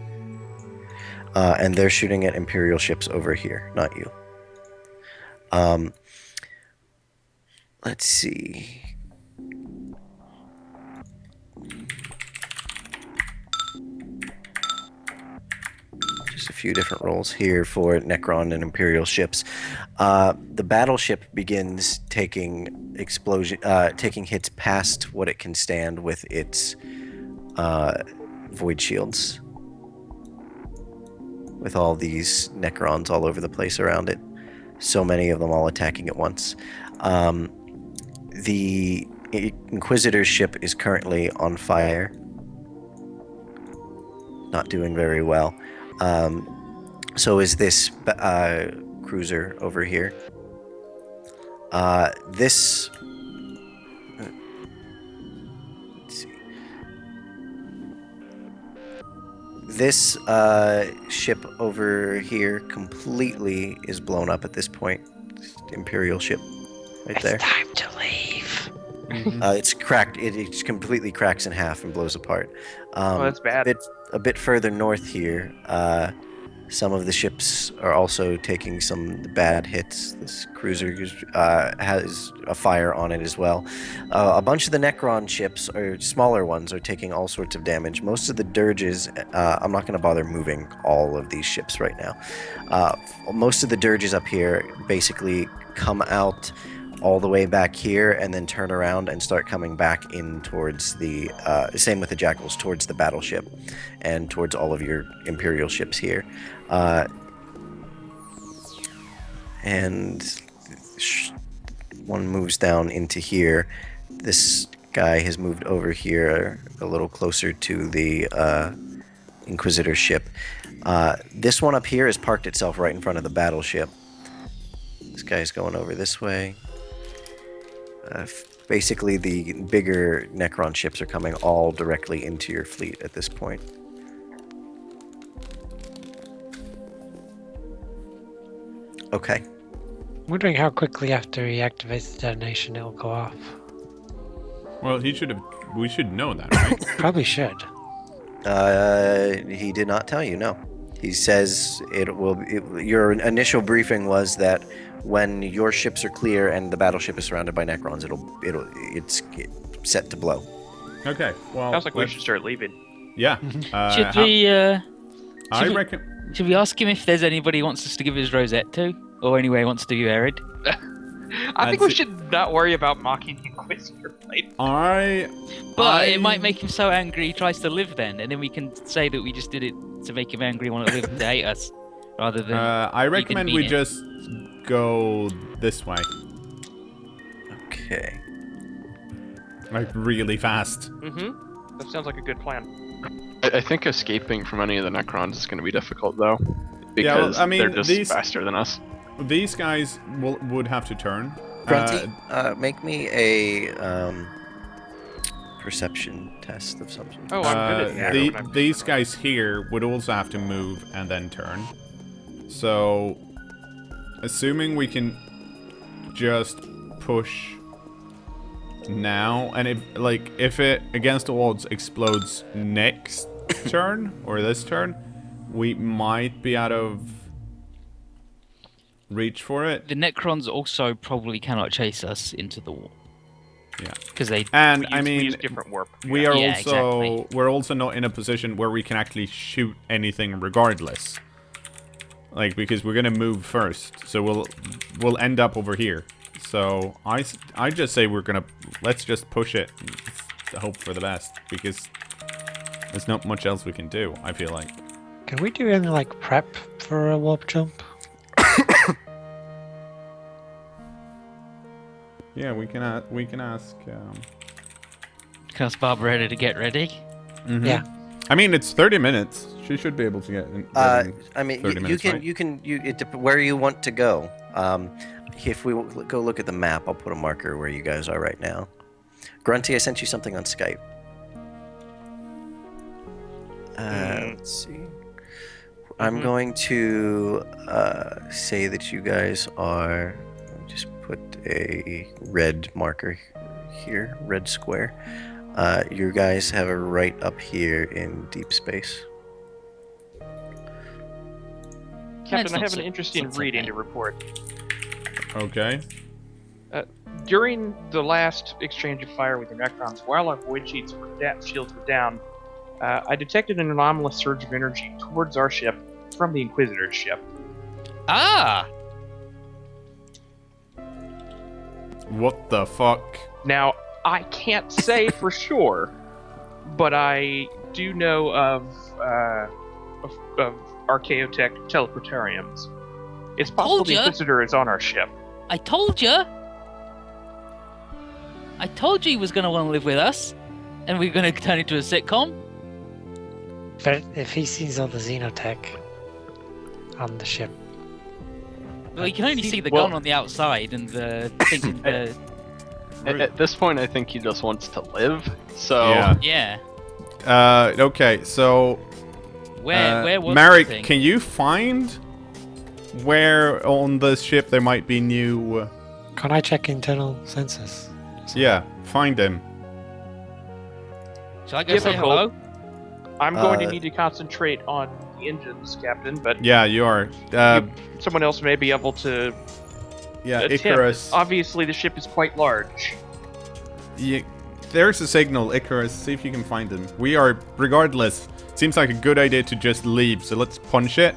And they're shooting at Imperial ships over here, not you. Let's see. Just a few different rolls here for Necron and Imperial ships. The battleship begins taking hits past what it can stand with its void shields. With all these Necrons all over the place around it. So many of them all attacking at once. The Inquisitor's ship is currently on fire. Not doing very well. So is this cruiser over here. This... Let's see. This ship over here completely is blown up at this point. Imperial ship, right there. It's time to leave. It's cracked. It completely cracks in half and blows apart. Oh, that's bad. A bit further north here, some of the ships are also taking some bad hits. This cruiser has a fire on it as well. A bunch of the Necron ships, or smaller ones, are taking all sorts of damage. Most of the dirges, I'm not going to bother moving all of these ships right now. Most of the dirges up here basically come out all the way back here and then turn around and start coming back in towards the same with the jackals, towards the battleship and towards all of your Imperial ships here. And one moves down into here. This guy has moved over here a little closer to the Inquisitor ship. This one up here has parked itself right in front of the battleship. This guy's going over this way. Basically, the bigger Necron ships are coming all directly into your fleet at this point. Okay. I'm wondering how quickly after he activates the detonation it'll go off. Well, we should know that, right? Probably should. He did not tell you, no. He says your initial briefing was that when your ships are clear and the battleship is surrounded by Necrons, it's set to blow. Okay, well... Sounds like we should start leaving. Yeah. Should we ask him if there's anybody who wants us to give his rosette to? Or anyway wants to do Arid? I think we should not worry about mocking the Inquisitor, right? But it might make him so angry he tries to live then, and then we can say that we just did it to make him angry and want to live and to hate us, rather than... I recommend we just go this way. Okay. Like, really fast. Mm-hmm. That sounds like a good plan. I think escaping from any of the Necrons is going to be difficult, though. Because they're just faster than us. These guys would have to turn. Grunty, make me a perception test of some sort. Oh, I'm good at that. These guys here would also have to move and then turn. So, assuming we can just push now, and if it against the walls explodes next turn or this turn, we might be out of reach for it. The Necrons also probably cannot chase us into the wall. Yeah, because we use different warp. We are we're also not in a position where we can actually shoot anything regardless. Like, because we're gonna move first, so we'll end up over here. So I just say let's just push it, and hope for the best, because there's not much else we can do. I feel like. Can we do any like prep for a warp jump? Yeah, we can ask. Can ask Barbaretta to get ready. Mm-hmm. Yeah. I mean, it's 30 minutes. She should be able to get in. I mean, where you want to go. If we go look at the map, I'll put a marker where you guys are right now. Grunty, I sent you something on Skype. Let's see. I'm going to say that you guys are. Just put a red marker here, red square. You guys have a right up here in deep space. Captain, I have an interesting reading to report. Okay. During the last exchange of fire with the Necrons, while our void shields were down, I detected an anomalous surge of energy towards our ship from the Inquisitor's ship. Ah! What the fuck? Now, I can't say for sure, but I do know of Archaeotech teleportariums. It's possible the Inquisitor is on our ship. I told you! I told you he was going to want to live with us, and we're going to turn into a sitcom. But if he sees all the xenotech on the ship... Well, you can only see the gun on the outside and the thing in the... At this point, I think he just wants to live, so... Yeah. Okay, so... Where was Marek, the thing? can you find where on this ship there might be new... Can I check internal sensors? Yeah, find him. Shall I go say hello? I'm going to need to concentrate on the engines, Captain, but... Yeah, you are. Someone else may be able to... Yeah, attempt. Icarus. Obviously, the ship is quite large. Yeah, there's a signal, Icarus. See if you can find him. We are, regardless, seems like a good idea to just leave, so let's punch it.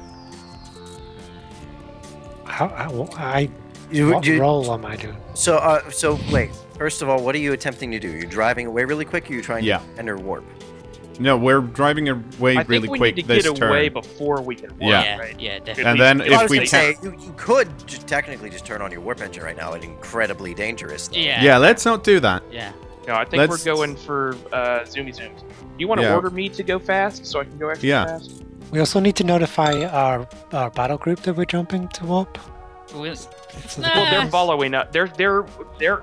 What role am I doing? So wait. First of all, what are you attempting to do? You're driving away really quick, or you're trying to enter warp? No, we're driving away really quick this turn. I think we need to get away before we can warp, right? Yeah, definitely. And then if we say, you could just technically just turn on your warp engine right now. It's incredibly dangerous. Yeah, let's not do that. Yeah. No, I think we're going for zoomy zooms. Do you want to order me to go fast so I can go extra fast? We also need to notify our battle group that we're jumping to warp. Well, they're following us. They're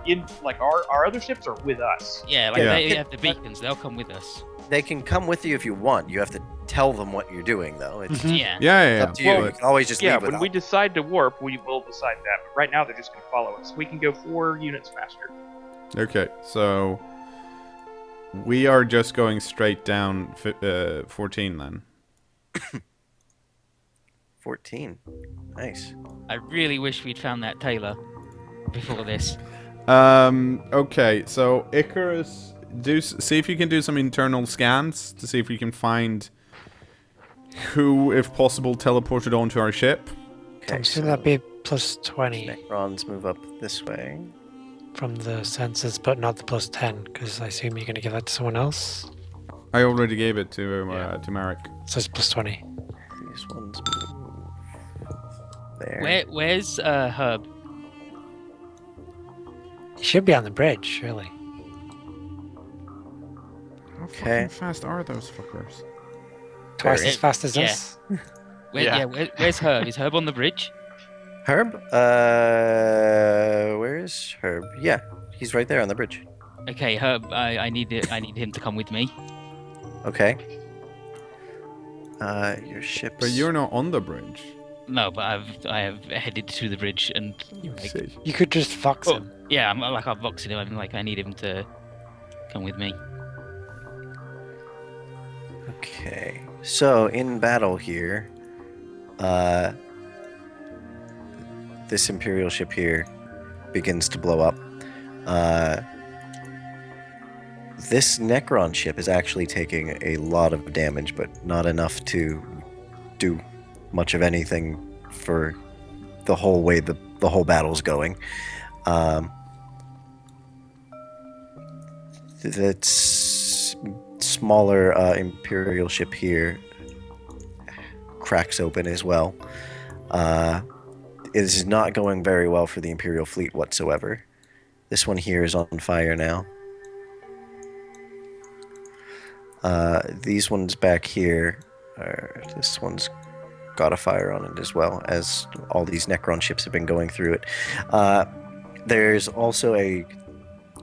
in, like, our other ships are with us. Yeah, they have the beacons. They'll come with us. They can come with you if you want. You have to tell them what you're doing, though. It's up to you. You can always just leave when we decide to warp, we will decide that. But right now, they're just going to follow us. We can go 4 units faster. Okay, so we are just going straight down 14 then. 14. Nice. I really wish we'd found that tailor before this. Okay, so Icarus, see if you can do some internal scans to see if we can find who, if possible, teleported onto our ship. Okay, I'm assuming that'd be plus 20. Necrons move up this way. From the sensors, but not the plus 10, because I assume you're going to give that to someone else. I already gave it to Marek. So it's plus 20. These ones move there. Where's Herb? He should be on the bridge, surely. How fucking fast are those fuckers? Twice as fast as us. Where's Herb? Is Herb on the bridge? Herb? Where is Herb? Yeah, he's right there on the bridge. Okay, Herb, I need him to come with me. Okay. Your ship. But you're not on the bridge. No, but I have headed to the bridge and You could just vox him. Yeah, I'm voxing him. I'm like, I need him to come with me. Okay, so in battle here, this Imperial ship here begins to blow up. This Necron ship is actually taking a lot of damage, but not enough to do much of anything for the whole way the whole battle's going. That smaller Imperial ship here cracks open as well. It is not going very well for the Imperial fleet whatsoever. This one here is on fire now. These ones back here, this one's got a fire on it as well, as all these Necron ships have been going through it. There's also a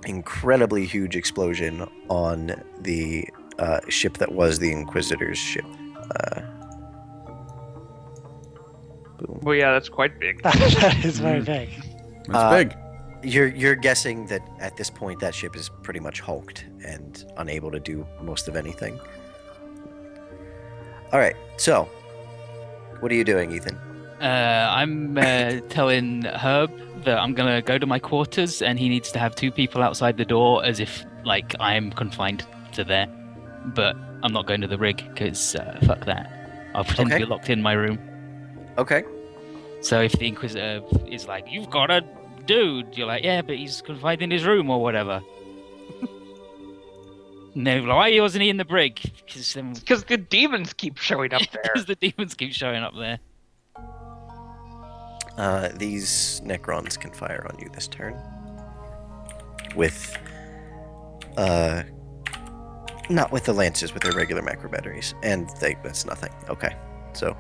incredibly huge explosion on the ship that was the Inquisitor's ship. Boom. Well, yeah, that's quite big. That is very big. That's big. You're guessing that at this point that ship is pretty much hulked and unable to do most of anything. All right, so what are you doing, Ethan? I'm telling Herb that I'm gonna go to my quarters, and he needs to have 2 people outside the door, as if like I'm confined to there. But I'm not going to the rig because fuck that. I'll pretend to be locked in my room. Okay. So if the Inquisitor is like, "You've got a dude," you're like, "Yeah, but he's confined in his room or whatever." No, why wasn't he in the brig? Because the demons keep showing up there. Because the demons keep showing up there. These Necrons can fire on you this turn. With, not with the Lances, with their regular macro batteries. And that's nothing. Okay. So,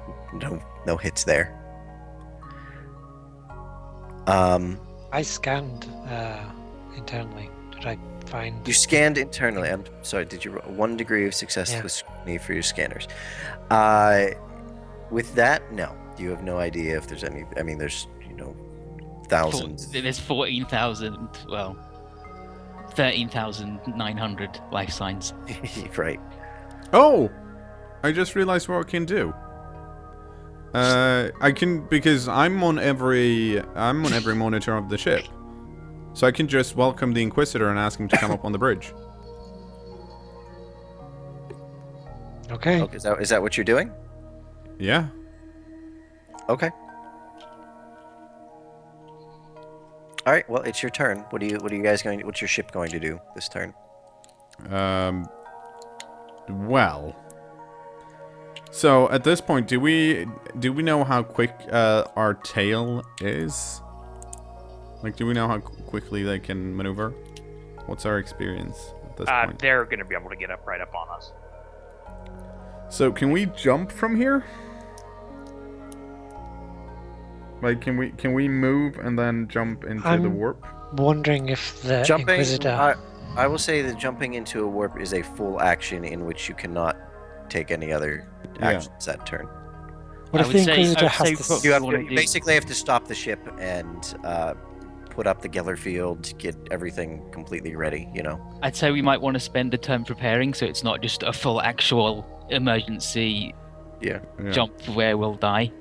no hits there. I scanned internally. Did I find... You scanned internally. I'm sorry, did you roll 1 degree of success with scrutiny for your scanners? With that, no. You have no idea if there's any... I mean, there's, thousands. There's 14,000, well, 13,900 life signs. Right. Oh! I just realized what I can do. I can, because I'm on every monitor of the ship. So I can just welcome the Inquisitor and ask him to come up on the bridge. Okay. Is that what you're doing? Yeah. Okay. All right. Well, it's your turn. What are you guys going? What's your ship going to do this turn? Well. So at this point, do we know how quick our tail is? Like, do we know how quickly they can maneuver? What's our experience at this point? They're going to be able to get right up on us. So can we jump from here? Like, can we move and then jump into the warp? Wondering if the Inquisitor... I will say that jumping into a warp is a full action in which you cannot take any other actions that turn. What if the Inquisitor has to... You basically have to stop the ship and put up the Geller field, get everything completely ready, I'd say we might want to spend a turn preparing, so it's not just a full actual emergency jump where we'll die.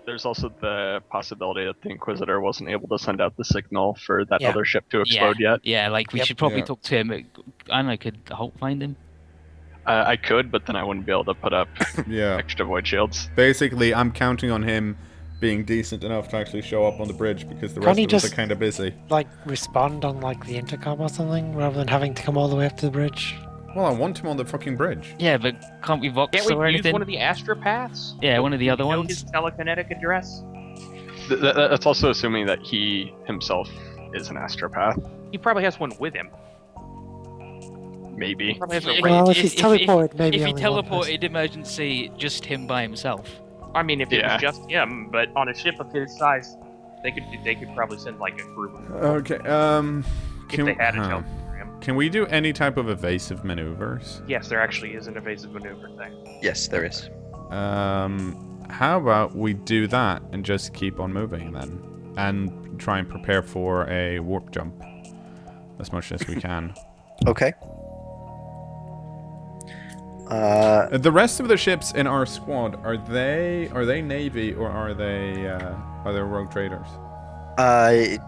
There's also the possibility that the Inquisitor wasn't able to send out the signal for that other ship to explode yet. Yeah, like we should probably talk to him. I don't know, could Holt find him? I could, but then I wouldn't be able to put up extra void shields. Basically, I'm counting on him being decent enough to actually show up on the bridge because the rest of us are kind of busy. Like, respond on, like, the intercom or something rather than having to come all the way up to the bridge? Well, I want him on the fucking bridge. Yeah, but can't we vox or anything? Can't we use one of the astropaths? Yeah, one of the other ones. His telekinetic address? That's also assuming that he himself is an astropath. He probably has one with him. Maybe. Well, if he's teleported, maybe if he teleported emergency, just him by himself. I mean, if it was just him, but on a ship of his size, they could probably send like a group. Okay. If they had a teleporter. Can we do any type of evasive maneuvers? Yes, there actually is an evasive maneuver thing. Yes, there is. how about we do that and just keep on moving then, and try and prepare for a warp jump as much as we can. Okay. The rest of the ships in our squad, are they Navy or are they rogue traders?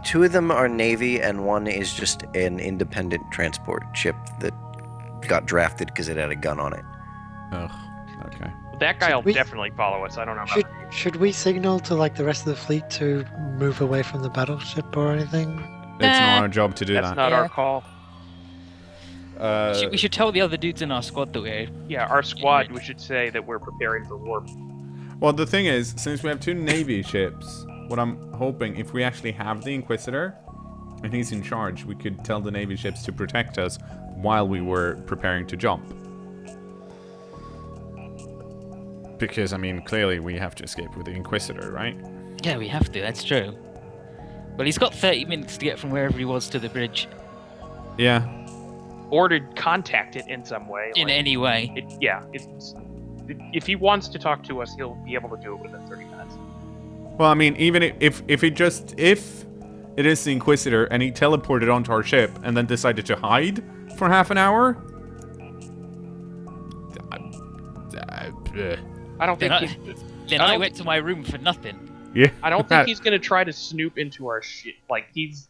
2 of them are Navy, and 1 is just an independent transport ship that got drafted because it had a gun on it. Ugh. Okay. That guy will definitely follow us. I don't know about Should we signal to like the rest of the fleet to move away from the battleship or anything? It's not our job to do That's that. not our call. We should tell the other dudes in our squad that we're... Yeah, our squad, we should say that we're preparing for warp. Well, the thing is, since we have 2 Navy ships, what I'm hoping, if we actually have the Inquisitor, and he's in charge, we could tell the Navy ships to protect us while we were preparing to jump. Because, I mean, clearly we have to escape with the Inquisitor, right? Yeah, we have to, that's true. Well, he's got 30 minutes to get from wherever he was to the bridge. Yeah. Or to contact it in some way. In any way. If he wants to talk to us, he'll be able to do it within 30 minutes. Well, I mean, even if it is the Inquisitor and he teleported onto our ship and then decided to hide for half an hour. I don't think Then I went to my room for nothing. Yeah. I don't think he's gonna try to snoop into our shit. Like he's.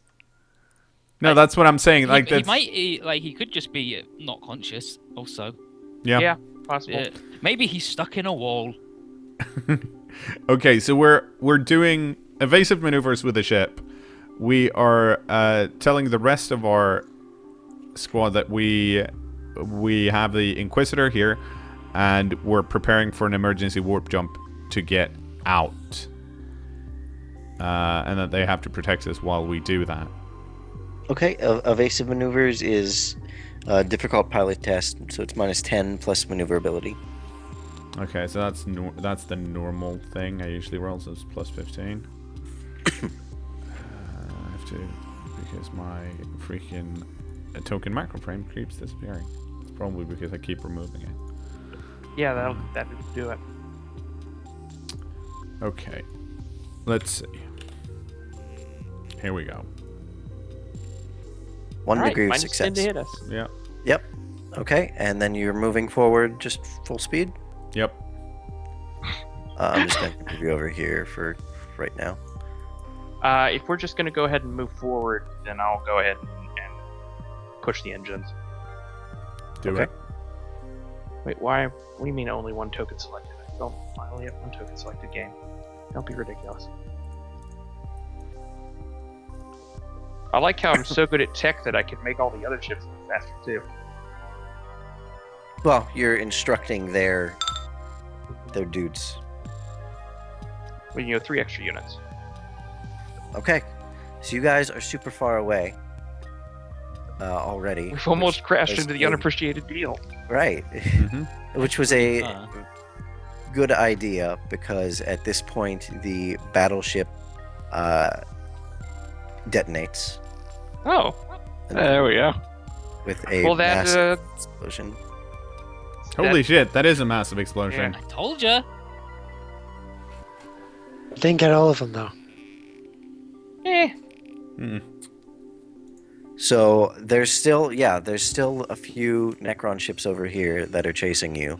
No, that's what I'm saying. He could just be not conscious. Also. Yeah. Yeah, possible. Maybe he's stuck in a wall. Okay, so we're doing evasive maneuvers with the ship. We are telling the rest of our squad that we have the Inquisitor here, and we're preparing for an emergency warp jump to get out, and that they have to protect us while we do that. Okay, evasive maneuvers is a difficult pilot test, so it's -10 plus maneuverability. Okay, so that's the normal thing I usually roll, so it's +15. I have to, because my freaking token macro frame keeps disappearing. It's probably because I keep removing it. Yeah, that would do it. Okay, let's see. Here we go. 1 degree of success. -10 to hit us. Yeah. Yep. Okay, and then you're moving forward just full speed? Yep. I'm just going to move you over here for right now. If we're just going to go ahead and move forward, then I'll go ahead and push the engines. Do Okay. it. Wait, why? What do you mean only 1 token selected? I only have 1 token selected game. Don't be ridiculous. I like how I'm so good at tech that I can make all the other ships move faster too. Well, you're instructing their dudes. Well, 3 extra units. Okay, so you guys are super far away already. We've almost crashed into the unappreciated deal. Right. Mm-hmm. Which was a good idea, because at this point the battleship detonates. Oh, there we go. With a that massive explosion. Holy shit, that is a massive explosion. I told ya. Didn't get all of them though. Mm. So there's still a few Necron ships over here that are chasing you.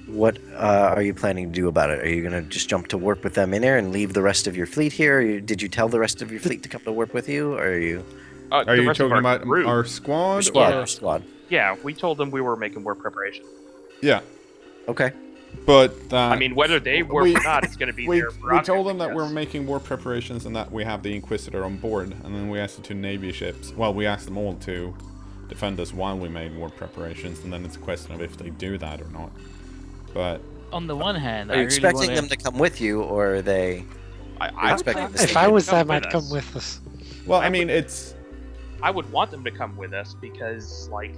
What are you planning to do about it? Are you gonna just jump to warp with them in there and leave the rest of your fleet here? Did you tell the rest of your fleet to come to warp with you, or are you? Are you talking about our squad? Squad. Yeah, we told them we were making war preparations. Yeah. Okay. But I mean, whether they warp or not, it's going to be their prerogative. We told them that we're making war preparations and that we have the Inquisitor on board, and then we asked the 2 Navy ships. Well, we asked them all to defend us while we made war preparations, and then it's a question of if they do that or not. But on the one hand, are you expecting them to come with you, or are they? If I was them, I'd come with us. Well, I mean, it's. I would want them to come with us because, like,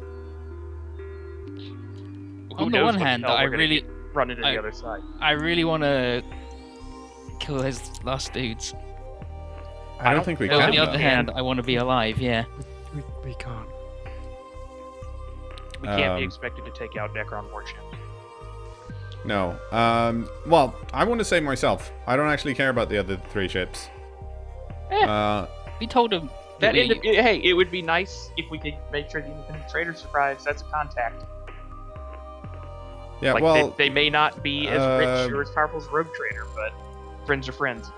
on the one hand, I really run into the other side. I really want to kill those last dudes. I don't think we can. On the other hand, I want to be alive. Yeah. We can't. We can't be expected to take out Necron warship. No. Well, I want to say myself. I don't actually care about the other 3 ships. We told him that hey, it would be nice if we could make sure the independent trader survives as a contact. Yeah, like well... They may not be as rich or as powerful as Rogue Trader, but friends are friends.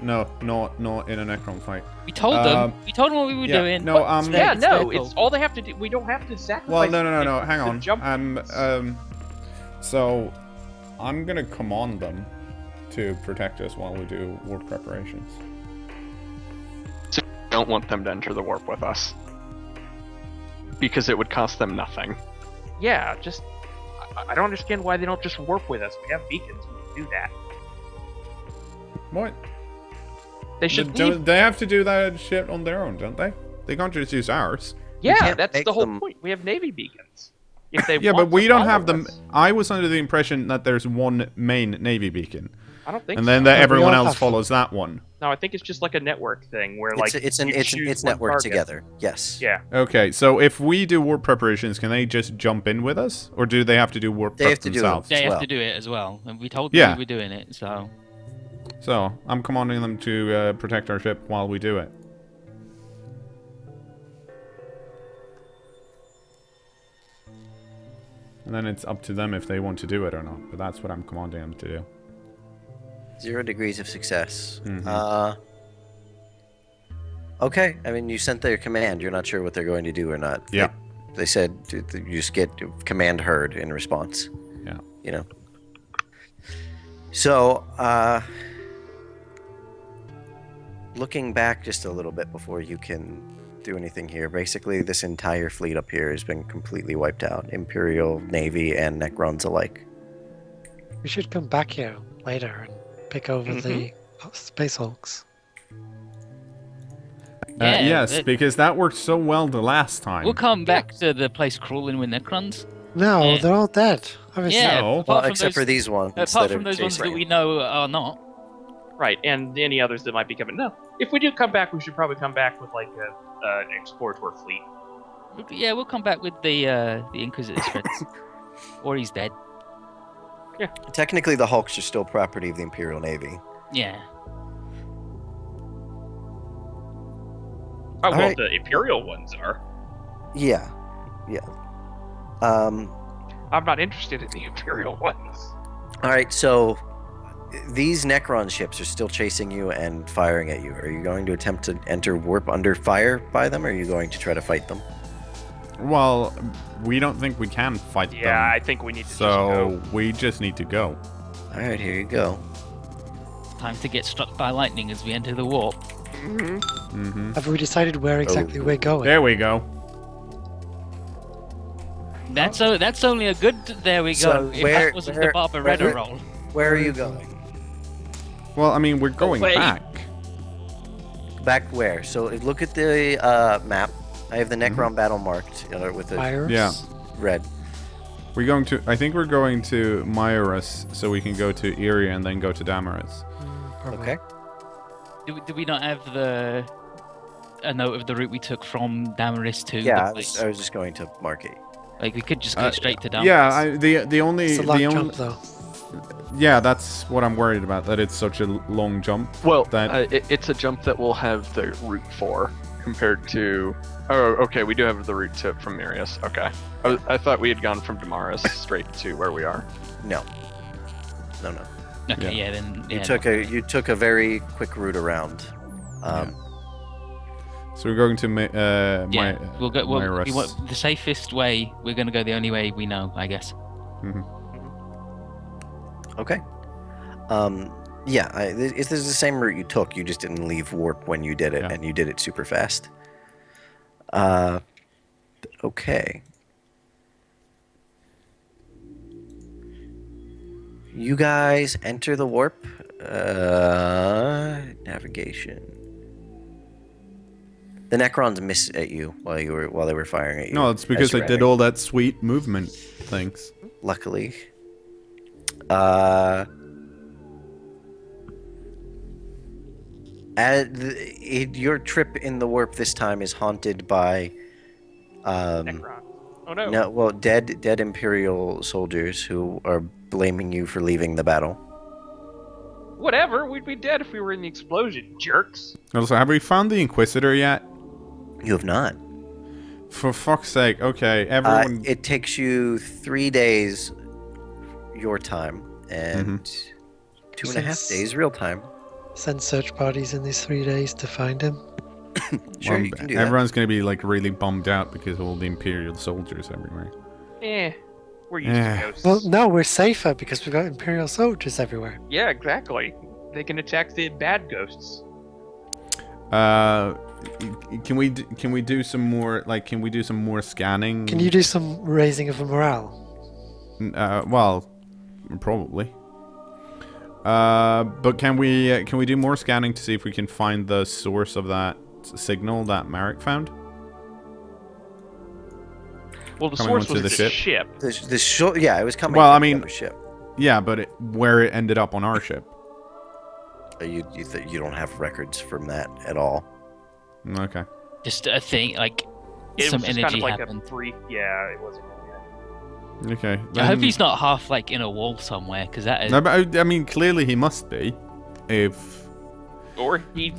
No, not in a Necron fight. We told them. We told them what we were doing. No, it's all they have to do. We don't have to sacrifice. Well, no. Hang on. So, I'm gonna command them to protect us while we do warp preparations. So I don't want them to enter the warp with us. Because it would cost them nothing. Yeah, just... I don't understand why they don't just warp with us. We have beacons. We can do that. What? They should They have to do that shit on their own, don't they? They can't just use ours. Yeah, that's the whole point. We have Navy beacons. If they but we don't have them. I was under the impression that there's one main Navy beacon. I don't think and so. then everyone else follows that one. No, I think it's just like a network thing where it's networked together. Yes. Yeah. Okay, so if we do warp preparations, can they just jump in with us, or do they have to do warp prep themselves? They have to do it as well, and we told them we were doing it. So I'm commanding them to protect our ship while we do it. And then it's up to them if they want to do it or not. But that's what I'm commanding them to do. 0 degrees of success. Mm-hmm. Okay. I mean, you sent their command. You're not sure what they're going to do or not. Yeah. They said you just get command heard in response. Yeah. You know. So, looking back just a little bit before you can do anything here, basically this entire fleet up here has been completely wiped out. Imperial, Navy, and Necrons alike. We should come back here later and pick over the Space Hulks. Yes, because that worked so well the last time. We'll come back to the place crawling with Necrons. No, they're all dead. Obviously. Yeah, No. Well, except for these ones. Apart from those ones that we know are not. Right, and any others that might be coming. No, if we do come back, we should probably come back with like an explorator fleet. Yeah, we'll come back with the Inquisitor's friends. Or he's dead. Yeah. Technically, the Hulks are still property of the Imperial Navy. Yeah. Oh, well, the Imperial ones are. Yeah. I'm not interested in the Imperial ones. All right, so these Necron ships are still chasing you and firing at you. Are you going to attempt to enter warp under fire by them, or are you going to try to fight them? Well, we don't think we can fight them. Yeah, I think we need to just go. So we just need to go. All right, here you go. Time to get struck by lightning as we enter the warp. Have we decided where exactly we're going? There we go. That's only a good. There we go. So if that wasn't the Barbarella roll. Where are you going? Well, I mean, we're going back. Back where? So look at the map. I have the Necron battle marked with the red. We're going to. I think we're going to Myris, so we can go to Iria and then go to Damaris. Okay. Did we not have a note of the route we took from Damaris to? Yeah, I was just going to mark it. Like we could just go straight to Damaris. Yeah, the only it's a long jump though. Yeah, that's what I'm worried about. That it's such a long jump. Well, that it's a jump that we'll have the route for compared to. Oh, okay, we do have the route to from Mirius. Okay, I thought we had gone from Damaris straight to where we are. No. Okay, then you took a very quick route around. So we're going to we'll go. Myris. The safest way. We're going to go the only way we know, I guess. Okay. This is the same route you took. You just didn't leave warp when you did it, and you did it super fast. Okay. You guys enter the warp. Navigation. The Necrons miss at you while they were firing at you. No, it's because I did all that sweet movement things. Luckily. Your trip in the warp this time is haunted by Necron. Oh no. No, well, dead Imperial soldiers who are blaming you for leaving the battle. Whatever, we'd be dead if we were in the explosion, jerks. Also, have we found the Inquisitor yet? You have not. For fuck's sake, okay, everyone... It takes you 3 days your time, and 2.5 days real time. Send search parties in these 3 days to find him. Sure, well, you can do that. everyone's going to be like really bummed out because of all the Imperial soldiers everywhere. We're used to ghosts. Well, no, we're safer because we've got Imperial soldiers everywhere. Yeah, exactly. They can attack the bad ghosts. Can we do some more, like, can we do some more scanning? Can you do some raising of the morale? Well, probably. But can we do more scanning to see if we can find the source of that signal that Marek found? Well, the Coming source was onto the ship. Yeah, it was coming Well, from I mean, the other ship. Yeah, but where it ended up on our ship. You don't have records from that at all. Okay. Just a thing, like, It some was just energy kind of like happened. a brief. Yeah, it wasn't. Okay. I hope he's not half, like, in a wall somewhere, because that is... No, but I mean, clearly he must be. Or he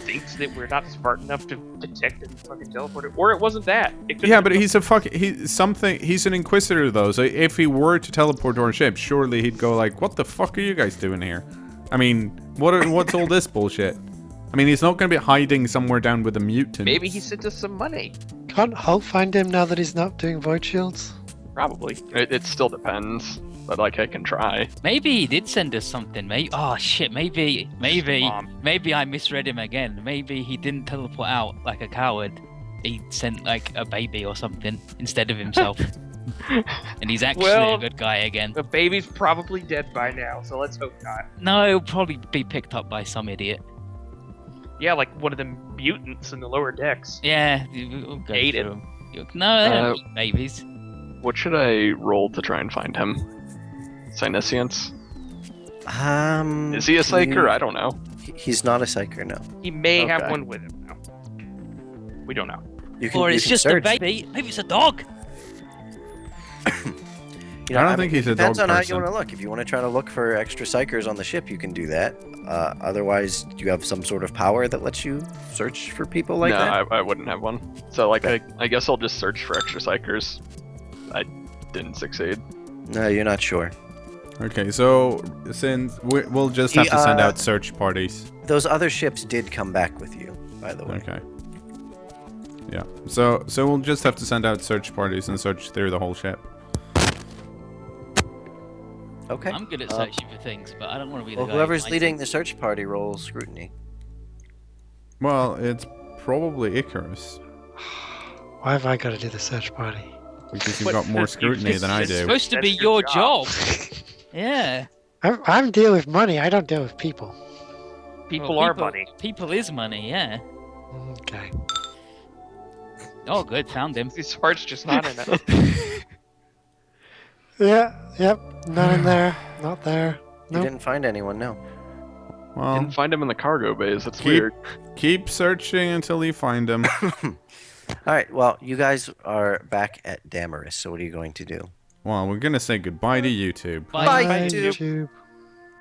thinks that we're not smart enough to detect and fucking teleport it. Or it wasn't that. Yeah, but he's he's an Inquisitor, though, so if he were to teleport to our ship, surely he'd go like, what the fuck are you guys doing here? I mean, what's all this bullshit? I mean, he's not going to be hiding somewhere down with a mutant. Maybe he sent us some money. Can't Hulk find him now that he's not doing void shields? Probably. It still depends, but like I can try. Maybe he did send us something. Oh shit! Maybe I misread him again. Maybe he didn't teleport out like a coward. He sent like a baby or something instead of himself. And he's actually a good guy again. The baby's probably dead by now, so let's hope not. No, he'll probably be picked up by some idiot. Yeah, like one of the mutants in the lower decks. Yeah, we'll go Ate through it. him. No, they don't eat babies. What should I roll to try and find him? Psyniscience? Is he a psyker? I don't know. He's not a psyker, no. He may have Okay. one with him now. We don't know. Or you it's can just search. a baby. Maybe it's a dog. You know, I don't think he's a dog Depends on how person. you want to look. If you want to try to look for extra psychers on the ship, you can do that. Otherwise, you have some sort of power that lets you search for people like no, that? I wouldn't have one. So like I guess I'll just search for extra psychers. I didn't succeed. No, you're not sure. Okay, so since we'll just have to send out search parties. Those other ships did come back with you, by the way. Okay. Yeah. So we'll just have to send out search parties and search through the whole ship. Okay. I'm good at searching for things, but I don't want to be the Well, guy. whoever's who leading finds the search party rolls scrutiny. Well, it's probably Icarus. Why have I got to do the search party? Because you've got more scrutiny than I It's do. supposed to be That's your your job. job. Yeah. I'm dealing with money. I don't deal with people. People Well, are money. People is money, yeah. Okay. Oh, good, found him. His heart's just not in it. Yeah. Yep. Not in there. Not there. You Nope. didn't find anyone, no. Well, Didn't find him in the cargo bays. That's keep weird. keep searching until you find him. All right, well, you guys are back at Damaris, so what are you going to do? Well, we're gonna say goodbye to YouTube. Bye, Bye, YouTube. YouTube.